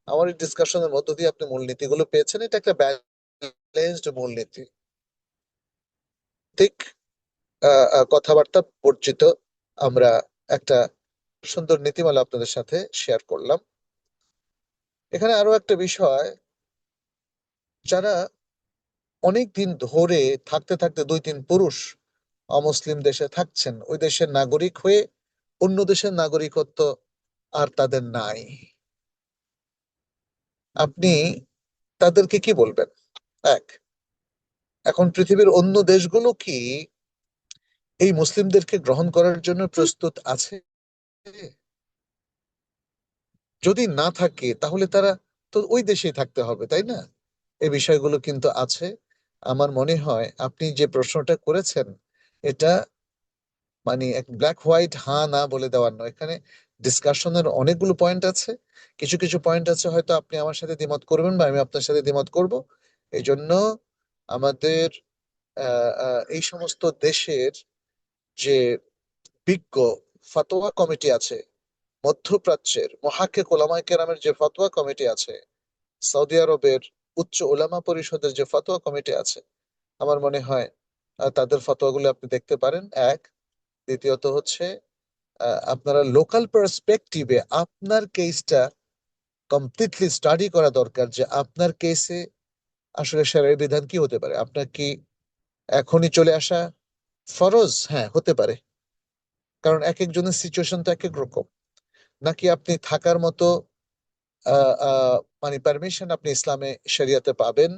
আমার এই ডিসকাশনের মধ্য দিয়ে আপনি মূলনীতিগুলো পেয়েছেন। এটা একটা ব্যালেন্সড মূলনীতি, ঠিক কথাবার্তা বর্জিত আমরা একটা সুন্দর নীতিমালা আপনাদের সাথে শেয়ার করলাম। এখানে আরো একটা বিষয়, যারা অনেক দিন ধরে থাকতে থাকতে, দুই তিন পুরুষ অমুসলিম দেশে থাকছেন, ওই দেশের নাগরিক হয়ে অন্য দেশের নাগরিকত্ব আর তাদের নাই, আপনি তাদেরকে কি বলবেন? এক, এখন পৃথিবীর অন্য দেশগুলো কি এই মুসলিমদেরকে গ্রহণ করার জন্য প্রস্তুত আছে? যদি না থাকে তাহলে তারা তো ওই দেশেই থাকতে হবে, তাই না? এই বিষয়গুলো কিন্তু আছে। আমার মনে হয় আপনি যে প্রশ্নটা করেছেন, এটা মানে এক ব্ল্যাক হোয়াইট হ্যাঁ না বলে দেওয়ার নয়। এখানে ডিসকাশনের অনেকগুলো পয়েন্ট আছে। কিছু কিছু পয়েন্ট আছে হয়তো আপনি আমার সাথে দ্বিমত করবেন বা আমি আপনার সাথে দ্বিমত করব। এই জন্য আমাদের এই সমস্ত দেশের যে বিজ্ঞ ফতোয়া কমিটি আছে, মধ্যপ্রাচ্যের মহাক্কিক ওলামায়ে কেরামের যে ফতোয়া কমিটি আছে, সৌদি আরবের উচ্চ ওলামা পরিষদের যে ফতোয়া কমিটি আছে, আমার মনে হয় তাদের ফতোয়াগুলো আপনি দেখতে পারেন। এক, দ্বিতীয়ত হচ্ছে আপনারা লোকাল পার্সপেক্টিভে আপনার কেসটা কমপ্লিটলি স্টাডি করা দরকার, যে আপনার কেসে আসলে শরীয়তের বিধান কি হতে পারে। আপনার কি এখনই চলে আসা ফরজ? হ্যাঁ, হতে পারে, কারণ এক একজনের সিচুয়েশন তো এক এক রকম। নাকি আপনি থাকার মতো আহ আহ মানে পারমিশন আপনি ইসলামে শরিয়াতে পাবেন,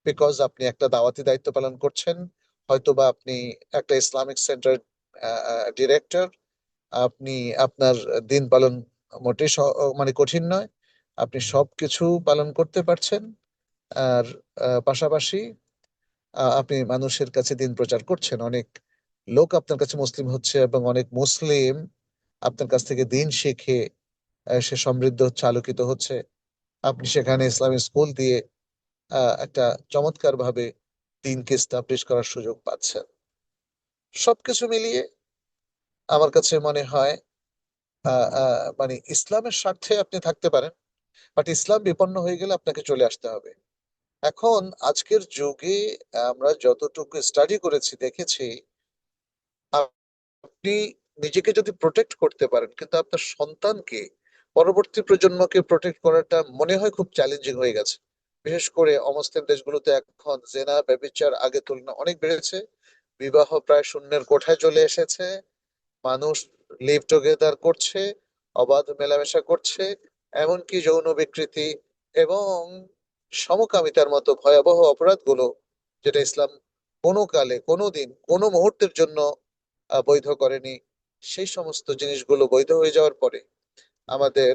বিকজ আপনি একটা দাওয়াতি দায়িত্ব পালন করছেন, হয়তোবা আপনি একটা ইসলামিক সেন্টার ডিরেক্টর, আপনি আপনার দিন পালন মোটেই মানে কঠিন নয়, আপনি সবকিছু পালন করতে পারছেন, আর পাশাপাশি আপনি মানুষের কাছে দিন প্রচার করছেন, অনেক লোক আপনার কাছে মুসলিম হচ্ছে এবং অনেক মুসলিম আপনার কাছ থেকে দিন শিখে সে সমৃদ্ধ হচ্ছে, আলোকিত হচ্ছে। আপনি সেখানে ইসলামিক স্কুল দিয়ে একটা চমৎকার ভাবে দিনকে স্টাবলিশ করার সুযোগ পাচ্ছেন। সবকিছু মিলিয়ে আমার কাছে মনে হয় মানে ইসলামের স্বার্থে আপনি থাকতে পারেন, বাট ইসলাম বিপন্ন হয়ে গেলে আপনাকে চলে আসতে হবে। এখন আজকের যুগে আমরা যতটুকু স্টাডি করেছি, দেখেছি, আপনি নিজেকে যদি প্রোটেক্ট করতে পারেন, কিন্তু আপনার সন্তানকে, পরবর্তী প্রজন্মকে প্রোটেক্ট করাটা মনে হয় খুব চ্যালেঞ্জিং হয়ে গেছে। বিশেষ করে অমুসলিম দেশগুলোতে এখন জেনা ব্যভিচার আগের তুলনায় অনেক বেড়েছে, বিবাহ প্রায় শূন্যের কোঠায় চলে এসেছে, মানুষ লিভ টুগেদার করছে, অবাধ মেলামেশা করছে, এমনকি যৌন বিকৃতি এবং সমকামিতার মতো ভয়াবহ অপরাধগুলো, যেটা ইসলাম কোনো কালে, কোনো দিন, কোনো মুহূর্তের জন্য বৈধ করেনি, সেই সমস্ত জিনিসগুলো বৈধ হয়ে যাওয়ার পরে আমাদের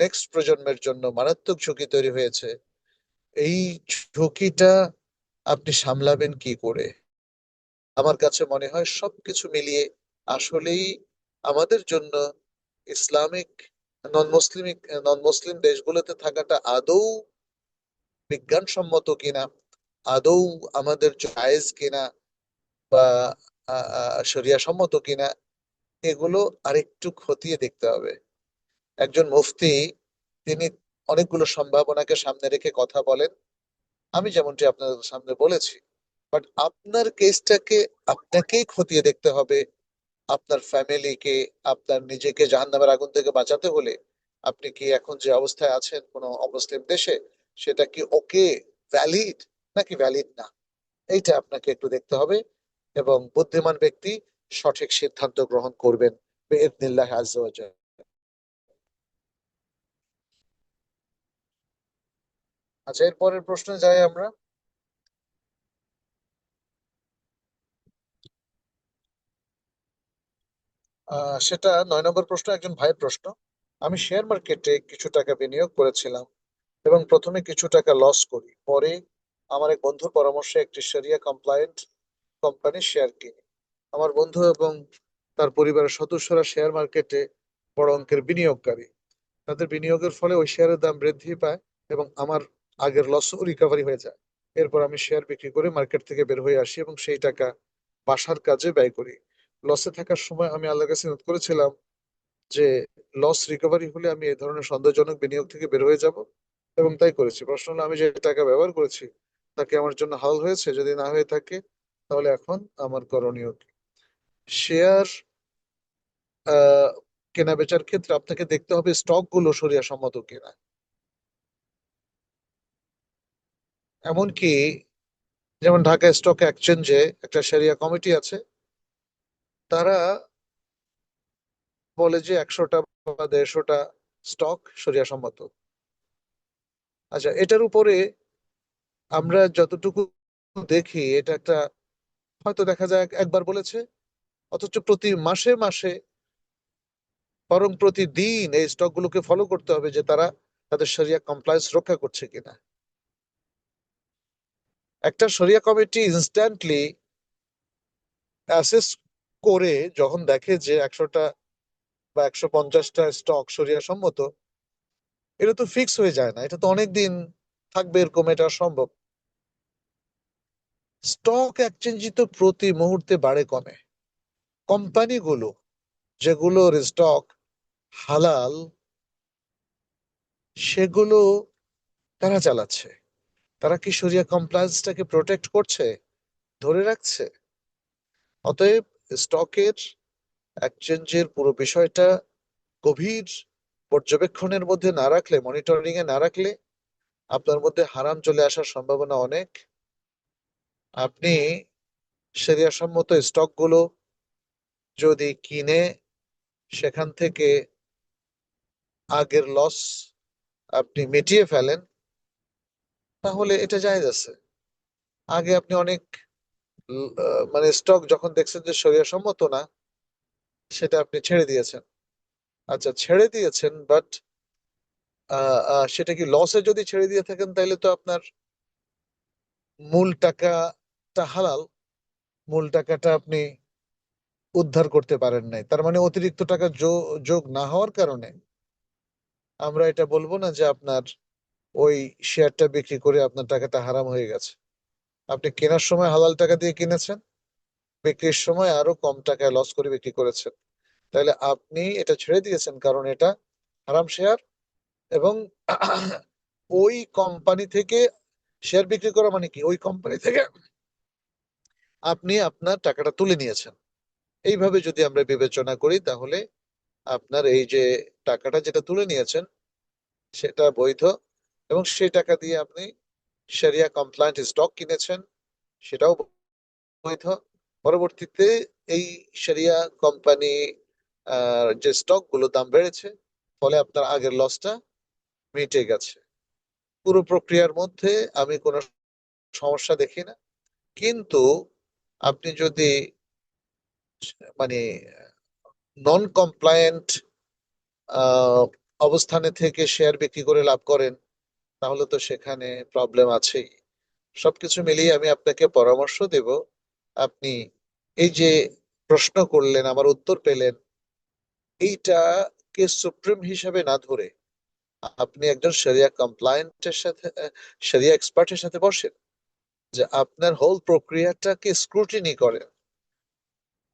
নেক্সট প্রজন্মের জন্য মারাত্মক ঝুঁকি তৈরি হয়েছে। এই ঝুঁকিটা আপনি সামলাবেন কি করে? আমার কাছে মনে হয় সবকিছু মিলিয়ে আসলেই আমাদের জন্য ইসলামিক নন মুসলিম দেশগুলোতে থাকাটা আদৌ বিজ্ঞানসম্মত কিনা, আদৌ আমাদের জায়েজ কিনা, বা শরিয়া সম্মত কিনা, এগুলো আরেকটু খতিয়ে দেখতে হবে। একজন মুফতি, তিনি অনেকগুলো সম্ভাবনাকে সামনে রেখে কথা বলেন, আমি যেমনটি আপনাদের সামনে বলেছি। বাট আপনার কেসটাকে আপনাকেই খতিয়ে দেখতে হবে। আপনার ফ্যামিলিকে, আপনার নিজেকে জাহান্নামের আগুন থেকে বাঁচাতে হলে আপনি কি এখন যে অবস্থায় আছেন কোনো অমুসলিম দেশে, সেটা কি ওকে, ভ্যালিড নাকি ভ্যালিড না, এইটা আপনাকে একটু দেখতে হবে। এবং বুদ্ধিমান ব্যক্তি সঠিক সিদ্ধান্ত গ্রহণ করবেন বিইذنিল্লাহ আযজা ওয়া জাল। আচ্ছা, এর পরের প্রশ্নে যাই আমরা। সেটা 9 নম্বর প্রশ্ন, একজন ভাইয়ের প্রশ্ন। আমি শেয়ার মার্কেটে কিছু টাকা বিনিয়োগ করেছিলাম এবং প্রথমে কিছু টাকা লস করি। পরে আমার এক বন্ধুর পরামর্শে একটি শরিয়া কমপ্লায়েন্ট কোম্পানির শেয়ার কিনি। আমার বন্ধু এবং তার পরিবারের সদস্যরা শেয়ার মার্কেটে বড় অঙ্কের বিনিয়োগকারী। তাদের বিনিয়োগের ফলে ওই শেয়ারের দাম বৃদ্ধি পায় এবং আমার আগের লসও রিকভারি হয়ে যায়। এরপর আমি শেয়ার বিক্রি করে মার্কেট থেকে বের হয়ে আসি এবং সেই টাকা বাসার কাজে ব্যয় করি। লসে থাকার সময় আমি আল্লাহর কাছে নিয়ত করেছিলাম যে লস রিকভারি হলে আমি এই ধরনের সন্দেহজনক বিনিয়োগ থেকে বের হয়ে যাব, এবং তাই করেছি। প্রশ্ন হলো, আমি যে টাকা ব্যবহার করেছি তাকে আমার জন্য হাল হয়েছে? যদি না হয়ে থাকে তাহলে এখন আমার করণীয় কি? শেয়ার আহ কেনা বেচার ক্ষেত্রে আপনাকে দেখতে হবে স্টক গুলো শরিয়া সম্মত কিনা। এমনকি যেমন ঢাকা স্টক এক্সচেঞ্জে একটা শরিয়া কমিটি আছে, তারা বলে যে 100টা বা 150টা স্টক শরিয়া সম্মত। আচ্ছা, এটার উপরে আমরা যতটুকু দেখি, এটা একটা, হয়তো দেখা যায় একবার বলেছে, অথচ প্রতি মাসে মাসে, বরং প্রতিদিন এই স্টক গুলোকে ফলো করতে হবে যে তারা তাদের শরিয়া কমপ্লায়েন্স রক্ষা করছে কিনা। একটা শরিয়া কমিটি ইনস্ট্যান্টলি অ্যাসেস করে যখন দেখে যে 100টা বা 150টা স্টক শরিয়া সম্মত, এটা তো ফিক্স হয়ে যায় না, এটা তো অনেক দিন থাকবে এরকম, এটা সম্ভব। স্টক এক্সচেঞ্জই তো প্রতি মুহূর্তে বাড়ে কমে। কোম্পানিগুলো যেগুলোর স্টক হালাল, সেগুলো কারা চালাচ্ছে? তারা কি শরিয়া কমপ্লায়েন্সটাকে প্রোটেক্ট করছে, ধরে রাখছে? অতএব স্টকের এক্সচেঞ্জের পুরো বিষয়টা গভীর পর্যবেক্ষণের মধ্যে না রাখলে, মনিটরিং এ না রাখলে আপনার মধ্যে হারাম চলে আসার সম্ভাবনা অনেক। আপনি শরিয়া সম্মত স্টক গুলো যদি কিনে সেখান থেকে আগের লস আপনি মিটিয়ে ফেলেন, তাহলে এটা জায়েজ আছে। আগে আপনি অনেক মানে স্টক যখন দেখছেন যে শরিয়া সম্মত না, সেটা আপনি ছেড়ে দিয়েছেন। আচ্ছা, ছেড়ে দিয়েছেন, বাট সেটা কি লসে যদি ছেড়ে দিয়ে থাকেন, তাহলে তো আপনার মূল টাকাটা হালাল, মূল টাকাটা আপনি উদ্ধার করতে পারেন নাই। তার মানে অতিরিক্ত টাকা যোগ না হওয়ার কারণে আমরা এটা বলবো না যে আপনার ওই শেয়ারটা বিক্রি করে আপনার টাকাটা হারাম হয়ে গেছে। আপনি কেনার সময় হালাল টাকা দিয়ে কিনেছেন, বিক্রির সময় আরো কম টাকায় লস করে বিক্রি করেছেন। তাহলে আপনি এটা ছেড়ে দিয়েছেন কারণ এটা হারাম শেয়ার। এবং ওই কোম্পানি থেকে শেয়ার বিক্রি করা মানে কি, ওই কোম্পানি থেকে আপনি আপনার টাকাটা তুলে নিয়েছেন। এইভাবে যদি আমরা বিবেচনা করি, তাহলে আপনার এই যে টাকাটা যেটা তুলে নিয়েছেন সেটা বৈধ, এবং সেই টাকা দিয়ে আপনি শরিয়া কমপ্লায়েন্ট স্টক কিনেছেন, সেটাও বৈধ। পরবর্তীতে এই শরিয়া কোম্পানি যে স্টক গুলো দাম বেড়েছে, ফলে আপনার আগের লসটা মিটে গেছে। পুরো প্রক্রিয়ার মধ্যে আমি কোনো সমস্যা দেখি না। কিন্তু আপনি যদি মানে নন কমপ্লায়েন্ট অবস্থানে থেকে শেয়ার বিক্রি করে লাভ করেন, তাহলে তো সেখানে প্রবলেম আছেই। সবকিছু মিলিয়ে আমি আপনাকে পরামর্শ দেব, আপনি এই যে প্রশ্ন করলেন, আমার উত্তর পেলেন, এইটাকে সুপ্রিম হিসাবে না ধরে আপনি একজন শরিয়া কমপ্লায়েন্টের সাথে, শরিয়া এক্সপার্টের সাথে বসেন, যে আপনার হোল প্রক্রিয়াটাকে স্ক্রুটিনি করেন,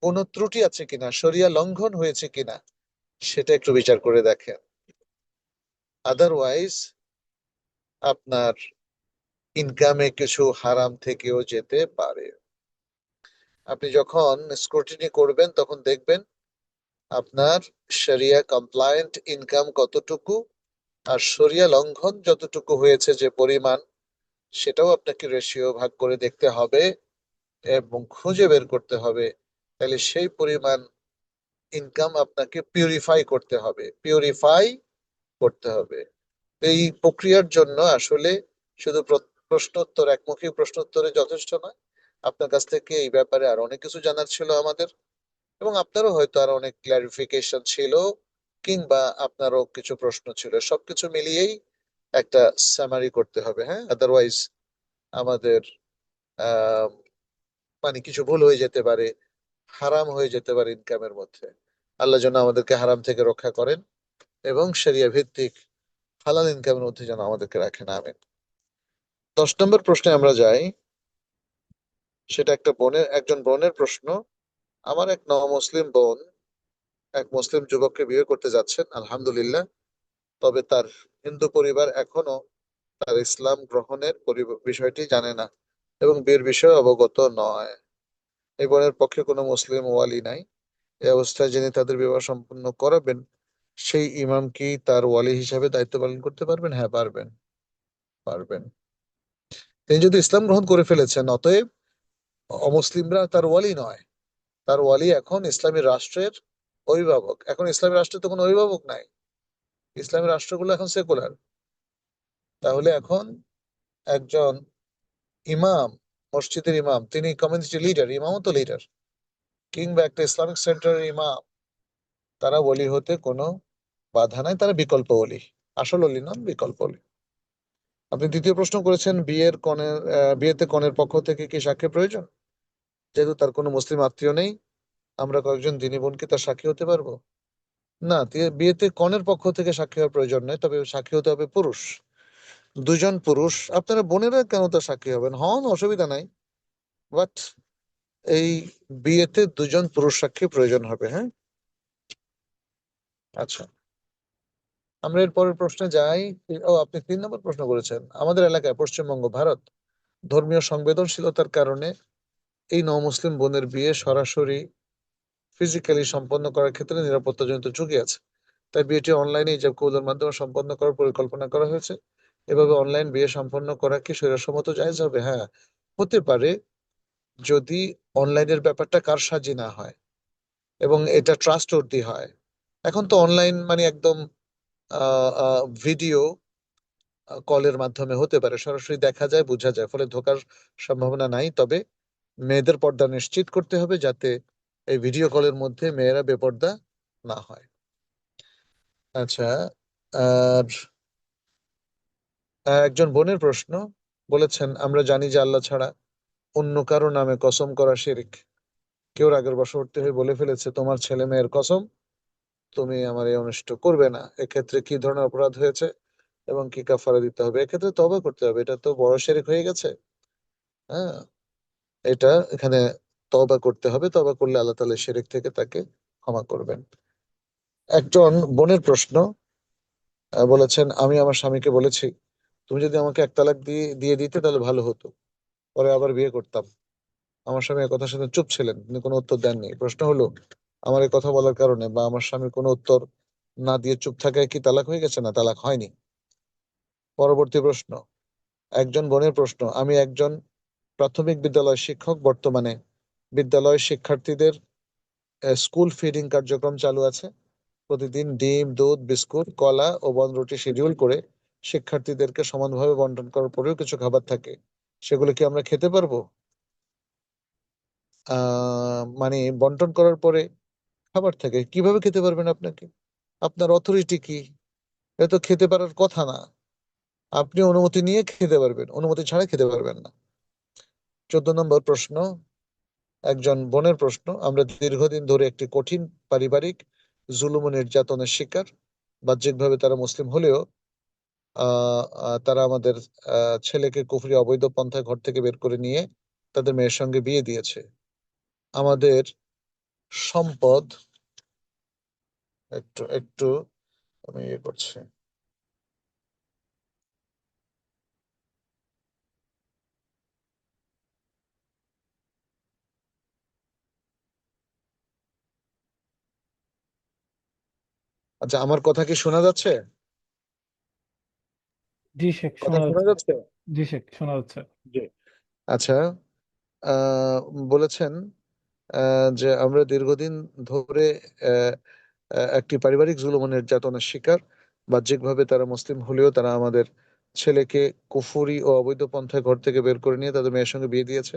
কোনো ত্রুটি আছে কিনা, শরিয়া লঙ্ঘন হয়েছে কিনা, সেটা একটু বিচার করে দেখেন। আদারওয়াইজ আপনার ইনকামে কিছু হারাম থেকেও যেতে পারে। আপনি যখন স্ক্রুটিনি করবেন তখন দেখবেন আপনার শরিয়া কমপ্লায়েন্ট ইনকাম কতটুকু, আর শরিয়া লঙ্ঘন যতটুকু হয়েছে যে পরিমাণ, সেটাও আপনাকে রেশিও ভাগ করে দেখতে হবে এবং খুঁজে বের করতে হবে। তাহলে সেই পরিমাণ ইনকাম আপনাকে পিউরিফাই করতে হবে। এই প্রক্রিয়ার জন্য আসলে শুধু প্রশ্নোত্তর, একমুখী প্রশ্নোত্তরে যথেষ্ট নয়। আপনার কাছ থেকে এই ব্যাপারে আর অনেক কিছু জানার ছিল আমাদের, এবং আপনারও হয়তো আর অনেক ক্লারিফিকেশন ছিল, কিংবা আপনারও কিছু প্রশ্ন ছিল। সবকিছু মিলিয়েই একটা সামারি করতে হবে, হ্যাঁ, আদারওয়াইজ আমাদের আহ মানে কিছু ভুল হয়ে যেতে পারে, হারাম হয়ে যেতে পারে ইনকামের মধ্যে। আল্লাহ যেন আমাদেরকে হারাম থেকে রক্ষা করেন এবং শরিয়া ভিত্তিক হালাল ইনকামের মধ্যে যেন আমাদেরকে রাখেন, আমিন। 10 নম্বর প্রশ্নে আমরা যাই। সেটা একজন বোনের প্রশ্ন। আমার এক মুসলিম বোন এক মুসলিম যুবককে বিয়ে করতে যাচ্ছেন, আলহামদুলিল্লাহ। তবে তার হিন্দু পরিবার এখনো তার ইসলাম গ্রহণের বিষয়টি জানে না এবং বিয়ের বিষয়ে অবগত নয়। এই বোনের পক্ষে কোনো মুসলিম ওয়ালি নাই। এই অবস্থায় যিনি তাদের বিবাহ সম্পন্ন করাবেন, সেই ইমাম কি তার ওয়ালি হিসাবে দায়িত্ব পালন করতে পারবেন? হ্যাঁ, পারবেন, পারবেন। তিনি যদি ইসলাম গ্রহণ করে ফেলেছেন, অতএব অমুসলিমরা তার ওয়ালি নয়। তার ওয়ালি এখন ইসলামী রাষ্ট্রের অভিভাবক। এখন ইসলামী রাষ্ট্রের তো কোনো অভিভাবক নাই, ইসলামী রাষ্ট্রগুলো এখন সেকুলার। তাহলে এখন একজন ইমাম, মসজিদের ইমাম, তিনি কমিউনিটি লিডার, ইমামও তো লিডার, কিংবা একটা ইসলামিক সেন্টারের ইমাম, তারা ওলি হতে কোনো বাধা নাই, তারা বিকল্প ওলি, আসল ওলি নন, বিকল্প ওলি। আপনি দ্বিতীয় প্রশ্ন করেছেন, বিয়েতে কনের পক্ষ থেকে কি সাক্ষী প্রয়োজন? যেহেতু তার কোনো মুসলিম আত্মীয় নেই, আমরা কয়েকজন দিনী বোন কি তার সাক্ষী হতে পারবো? না, বিয়েতে কনের পক্ষ থেকে সাক্ষী হওয়ার প্রয়োজন নেই, তবে সাক্ষী হতে হবে পুরুষ, দুজন পুরুষ। আপনারা বোনেরা কেন তার সাক্ষী হবেন? হন, অসুবিধা নাই, বাট এই বিয়েতে দুজন পুরুষ সাক্ষী প্রয়োজন হবে, হ্যাঁ। আচ্ছা, আমরা এর পরের প্রশ্নে যাই। ও, আপনি 3 নম্বর প্রশ্ন করেছেন। আমাদের এলাকায়, পশ্চিমবঙ্গ, ভারত, ধর্মীয় সংবেদনশীলতার কারণে এই মুসলিম বোনের বিয়ে সরাসরি ফিজিক্যালি সম্পন্ন করার ক্ষেত্রে নিরাপত্তাজনিত ঝুঁকি আছে। তাই বিয়েটি অনলাইনে ইজাব কবুলের মাধ্যমে সম্পন্ন করার পরিকল্পনা করা হয়েছে। এভাবে অনলাইন বিয়ে সম্পন্ন করা কি শরীয়তসম্মত জায়েজ হবে? হ্যাঁ, হতে পারে, যদি অনলাইনের ব্যাপারটা কারসাজি না হয় এবং এটা ট্রাস্টওয়ার্দি হয়। এখন তো অনলাইন মানে একদম ভিডিও কলের মাধ্যমে হতে পারে, সরাসরি দেখা যায়, বোঝা যায়, ফলে ধোকার সম্ভাবনা নাই। তবে মেয়েদের পর্দা নিশ্চিত করতে হবে, যাতে এই ভিডিও কলের মধ্যে মেয়েরা বেপর্দা না হয়। আচ্ছা, আর একজন বোনের প্রশ্ন বলেছেন, আমরা জানি যে আল্লাহ ছাড়া অন্য কারো নামে কসম করা শিরক। কেউ রাগের বশবর্তী হয়ে বলে ফেলেছে, তোমার ছেলে মেয়ের কসম, তুমি আমার এই অনিষ্ট করবে না। এক্ষেত্রে কি ধরনের অপরাধ হয়েছে এবং কি কাফারা দিতে হবে? এক্ষেত্রে তওবা করতে হবে, এটা তো বড় শিরক হয়ে গেছে। হ্যাঁ, এটা এখানে তওবা করতে হবে, তওবা করলে আল্লাহ তাআলা শিরক থেকে তাকে ক্ষমা করবেন। একজন বোনের প্রশ্ন বলেছেন, আমি আমার স্বামীকে বলেছি, তুমি যদি আমাকে এক তালাক দিয়ে দিয়ে দিতে তাহলে ভালো হতো, পরে আবার বিয়ে করতাম। আমার স্বামী একথা শুনে চুপ ছিলেন, তিনি কোনো উত্তর দেননি। প্রশ্ন হলো, আমার এই কথা বলার কারণে বা আমার স্বামীর কোনো উত্তর না দিয়ে চুপ থাকায় কি তালাক হয়ে গেছে? না, তালাক হয়নি। পরবর্তী প্রশ্ন, একজন বোনের প্রশ্ন, আমি একজন প্রাথমিক বিদ্যালয় শিক্ষক। বর্তমানে বিদ্যালয় শিক্ষার্থীদের স্কুল ফিডিং কার্যক্রম চালু আছে। প্রতিদিন ডিম, দুধ, বিস্কুট, কলা ও বনরুটি শিডিউল করে শিক্ষার্থীদেরকে সমানভাবে বন্টন করার পরেও কিছু খাবার থাকে, সেগুলো কি আমরা খেতে পারবো? মানে বন্টন করার পরে খাবার থাকে, কিভাবে খেতে পারবেন? আপনার অথরিটি কি? এটা তো খেতে পারার কথা না। আপনি অনুমতি নিয়ে খেতে পারবেন, অনুমতি ছাড়া খেতে পারবেন না। 14 নম্বর প্রশ্ন, একজন বোনের প্রশ্ন, আমরা দীর্ঘদিন ধরে একটি কঠিন পারিবারিক জুলুম ও নির্যাতনের শিকার। বাহ্যিকভাবে তারা মুসলিম হলেও তারা আমাদের ছেলেকে কুফরি অবৈধ পন্থায় ঘর থেকে বের করে নিয়ে তাদের মেয়ের সঙ্গে বিয়ে দিয়েছে। আমাদের সম্পদ, একটু একটু আমি ইয়ে করছি। আচ্ছা, আমার কথা কি শোনা যাচ্ছে? জি শেখ, কথা শোনা শোনা যাচ্ছে। যাচ্ছে? জি শেখ, শোনা যাচ্ছে। জি। আচ্ছা, আহ, বলেছেন যে আমরা দীর্ঘদিন ধরে আহ, একটি পারিবারিক জুলুম ও নির্যাতনের শিকার। বাহ্যিকভাবে তারা মুসলিম হলেও তারা আমাদের ছেলেকে কুফরি ও অবৈধ পন্থায় ঘর থেকে বের করে নিয়ে তাদের মেয়ের সঙ্গে বিয়ে দিয়েছে,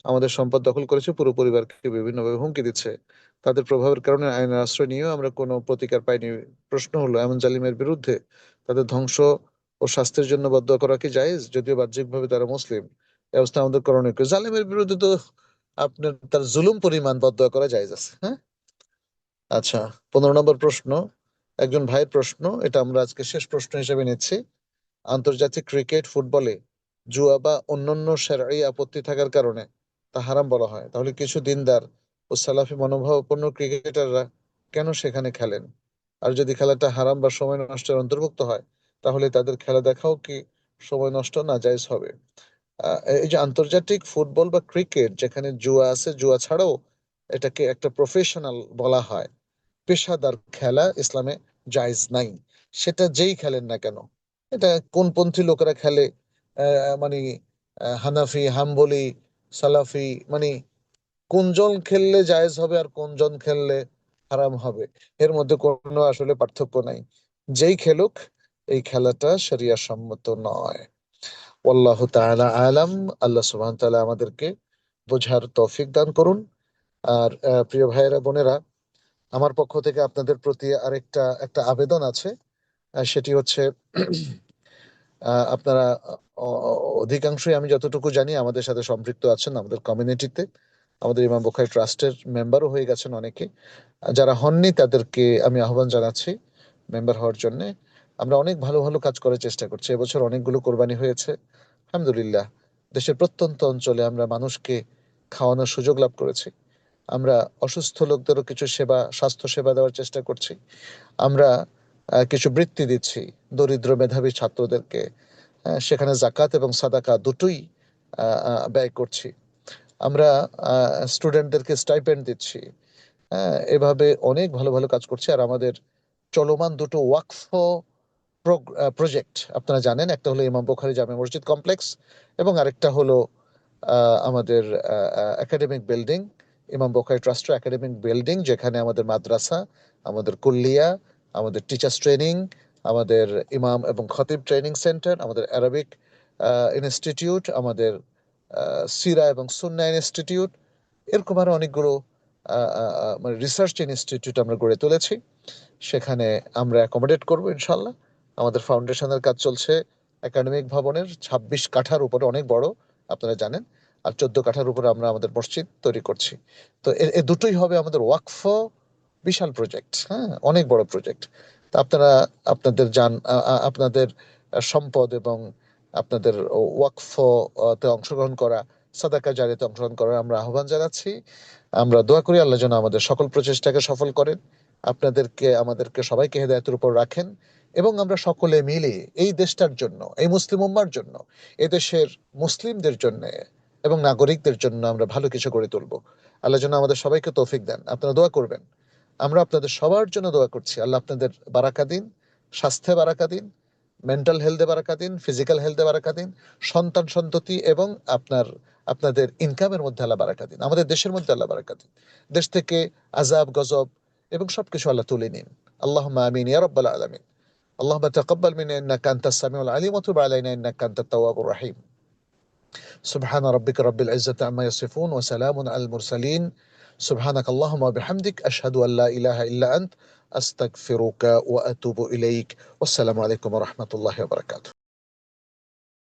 আমাদের সম্পদ দখল করেছে, পুরো পরিবারকে বিভিন্নভাবে হুমকি দিচ্ছে। তাদের প্রভাবের কারণে আইনের আশ্রয় নিয়েও আমরা কোনো প্রতিকার পাইনি। প্রশ্ন হলো, এমন জালিমের বিরুদ্ধে তাদের ধ্বংস ও শাস্তির জন্য বদদোয়া করা কি জায়েজ? যদিও বাহ্যিকভাবে তারা মুসলিম, এই অবস্থা আমাদের করণীয় কি? জালিমের বিরুদ্ধে তো আপনার তার জুলুম পরিমাণ বদদোয়া করা জায়েজ আছে, হ্যাঁ। আচ্ছা, 15 নম্বর প্রশ্ন, একজন ভাইয়ের প্রশ্ন, এটা আমরা আজকে শেষ প্রশ্ন হিসেবে নিচ্ছি। আন্তর্জাতিক ক্রিকেট ফুটবলে জুয়া বা অন্যান্য শারঈ আপত্তি থাকার কারণে তা হারাম বলা হয়, তাহলে কিছু দিনদার ও সালাফি মনোভাবাপন্ন ক্রিকেটাররা কেন সেখানে খেলেন? আর যদি খেলাটা হারাম বা সময় নষ্টের অন্তর্ভুক্ত হয়, তাহলে তাদের খেলা দেখাও কি সময় নষ্ট না জায়েজ হবে? এই যে আন্তর্জাতিক ফুটবল বা ক্রিকেট যেখানে জুয়া আছে, জুয়া ছাড়াও এটাকে একটা প্রফেশনাল বলা হয়, পেশাদার খেলা ইসলামে জায়েজ নাই। সেটা যেই খেলেন না কেন, এটা কোন পন্থী লোকেরা খেলে, মানে হানাফি, হাম্বলি, সালাফি, মানে কোনজন খেললে জায়েজ হবে আর কোনজন খেললে হারাম হবে, এর মধ্যে কোনো আসলে পার্থক্য নাই। যেই খেলুক, এই খেলাটা শরিয়া সম্মত নয়। আল্লাহ তাআলা আলাম। আল্লাহ সুবহানাহু ওয়া তাআলা আমাদেরকে বোঝার তৌফিক দান করুন। আর প্রিয় ভাইয়েরা, বোনেরা, আমার পক্ষ থেকে আপনাদের প্রতি আরেকটা একটা আবেদন আছে। সেটি হচ্ছে, আপনারা অধিকাংশই, আমি যতটুকু জানি, আমাদের সাথে সম্পৃক্ত আছেন আমাদের কমিউনিটিতে, আমাদের ইমাম বুখারী ট্রাস্টের মেম্বারও হয়ে গেছেন অনেকে। যারা হননি তাদেরকে আমি আহ্বান জানাচ্ছি মেম্বার হওয়ার জন্য। আমরা অনেক ভালো ভালো কাজ করার চেষ্টা করছি, এবছর অনেকগুলো কোরবানি হয়েছে আলহামদুলিল্লাহ। দেশের প্রত্যন্ত অঞ্চলে আমরা মানুষকে খাওয়ানোর সুযোগ লাভ করেছি। আমরা অসুস্থ লোকদেরও কিছু সেবা, স্বাস্থ্য সেবা দেওয়ার চেষ্টা করছি। আমরা কিছু বৃত্তি দিচ্ছি দরিদ্র মেধাবী ছাত্রদেরকে। সেখানে জাকাত এবং সাদাকা দুটোই ব্যয় করছি। আমরা স্টুডেন্টদেরকে স্টাইপেন্ড দিচ্ছি। এভাবে অনেক ভালো ভালো কাজ করছি। আর আমাদের চলমান দুটো ওয়াকফ প্রজেক্ট আপনারা জানেন, একটা হলো ইমাম বুখারী জামে মসজিদ কমপ্লেক্স, এবং আরেকটা হলো আমাদের একাডেমিক বিল্ডিং, ইমাম বুখারী ট্রাস্টের একাডেমিক বিল্ডিং, যেখানে আমাদের মাদ্রাসা, আমাদের কুল্লিয়া, আমাদের টিচার্স ট্রেনিং, আমাদের ইমাম এবং খতিব ট্রেনিং সেন্টার, আমাদের অ্যারাবিক ইনস্টিটিউট, আমাদের সিরা এবং সুন্না ইনস্টিটিউট, এরকম আরো অনেকগুলো মানে রিসার্চ ইনস্টিটিউট আমরা গড়ে তুলেছি। সেখানে আমরা অ্যাকোমোডেট করবো ইনশাল্লাহ। আমাদের ফাউন্ডেশনের কাজ চলছে একাডেমিক ভবনের 26 কাঠার উপরে, অনেক বড়, আপনারা জানেন। আর 14 কাঠার উপরে আমরা আমাদের মসজিদ তৈরি করছি। তো এ দুটোই হবে আমাদের ওয়াকফ বিশাল প্রজেক্ট, হ্যাঁ, অনেক বড় প্রজেক্ট। তা আপনারা আপনাদের আপনাদের সম্পদ এবং আপনাদের ওয়াকফ তে অংশগ্রহণ করা, সাদাকা জারিয়াতে অংশগ্রহণ করার আমরা আহ্বান জানাচ্ছি। আমরা দোয়া করি আল্লাহ যেন আমাদের সকল প্রচেষ্টাকে সফল করেন, আপনাদেরকে, আমাদেরকে সবাইকে হেদায়েতের উপর রাখেন, এবং আমরা সকলে মিলে এই দেশটার জন্য, এই মুসলিম উম্মার জন্য, এদেশের মুসলিমদের জন্য এবং নাগরিকদের জন্য আমরা ভালো কিছু করে তুলবো। আল্লাহ যেন আমাদের সবাইকে তৌফিক দেন। আপনারা দোয়া করবেন, আমরা আপনাদের সবার জন্য দোয়া করছি। আল্লাহ আপনাদের বারাকা দিন, স্বাস্থ্যে বারাকা দিন, মেন্টাল হেলথে বারাকা দিন, ফিজিক্যাল হেলথে বারাকা দিন, সন্তান সন্ততি এবং আপনাদের ইনকামের মধ্যে আল্লাহ বারাকা দিন, আমাদের দেশের মধ্যে আল্লাহ বারাকা দিন। দেশ থেকে আজাব গজব এবং সবকিছু আল্লাহ তুলে নিন। আল্লাহুম্মা আমিন ইয়া রাব্বাল আলামিন। اللهم تقبل منا انك انت السميع العليم وتب علينا انك انت التواب الرحيم. سبحان ربك رب العزة عما يصفون وسلام على المرسلين. سبحانك اللهم وبحمدك أشهد أن لا إله إلا أنت أستغفرك وأتوب إليك. والسلام عليكم ورحمة الله وبركاته.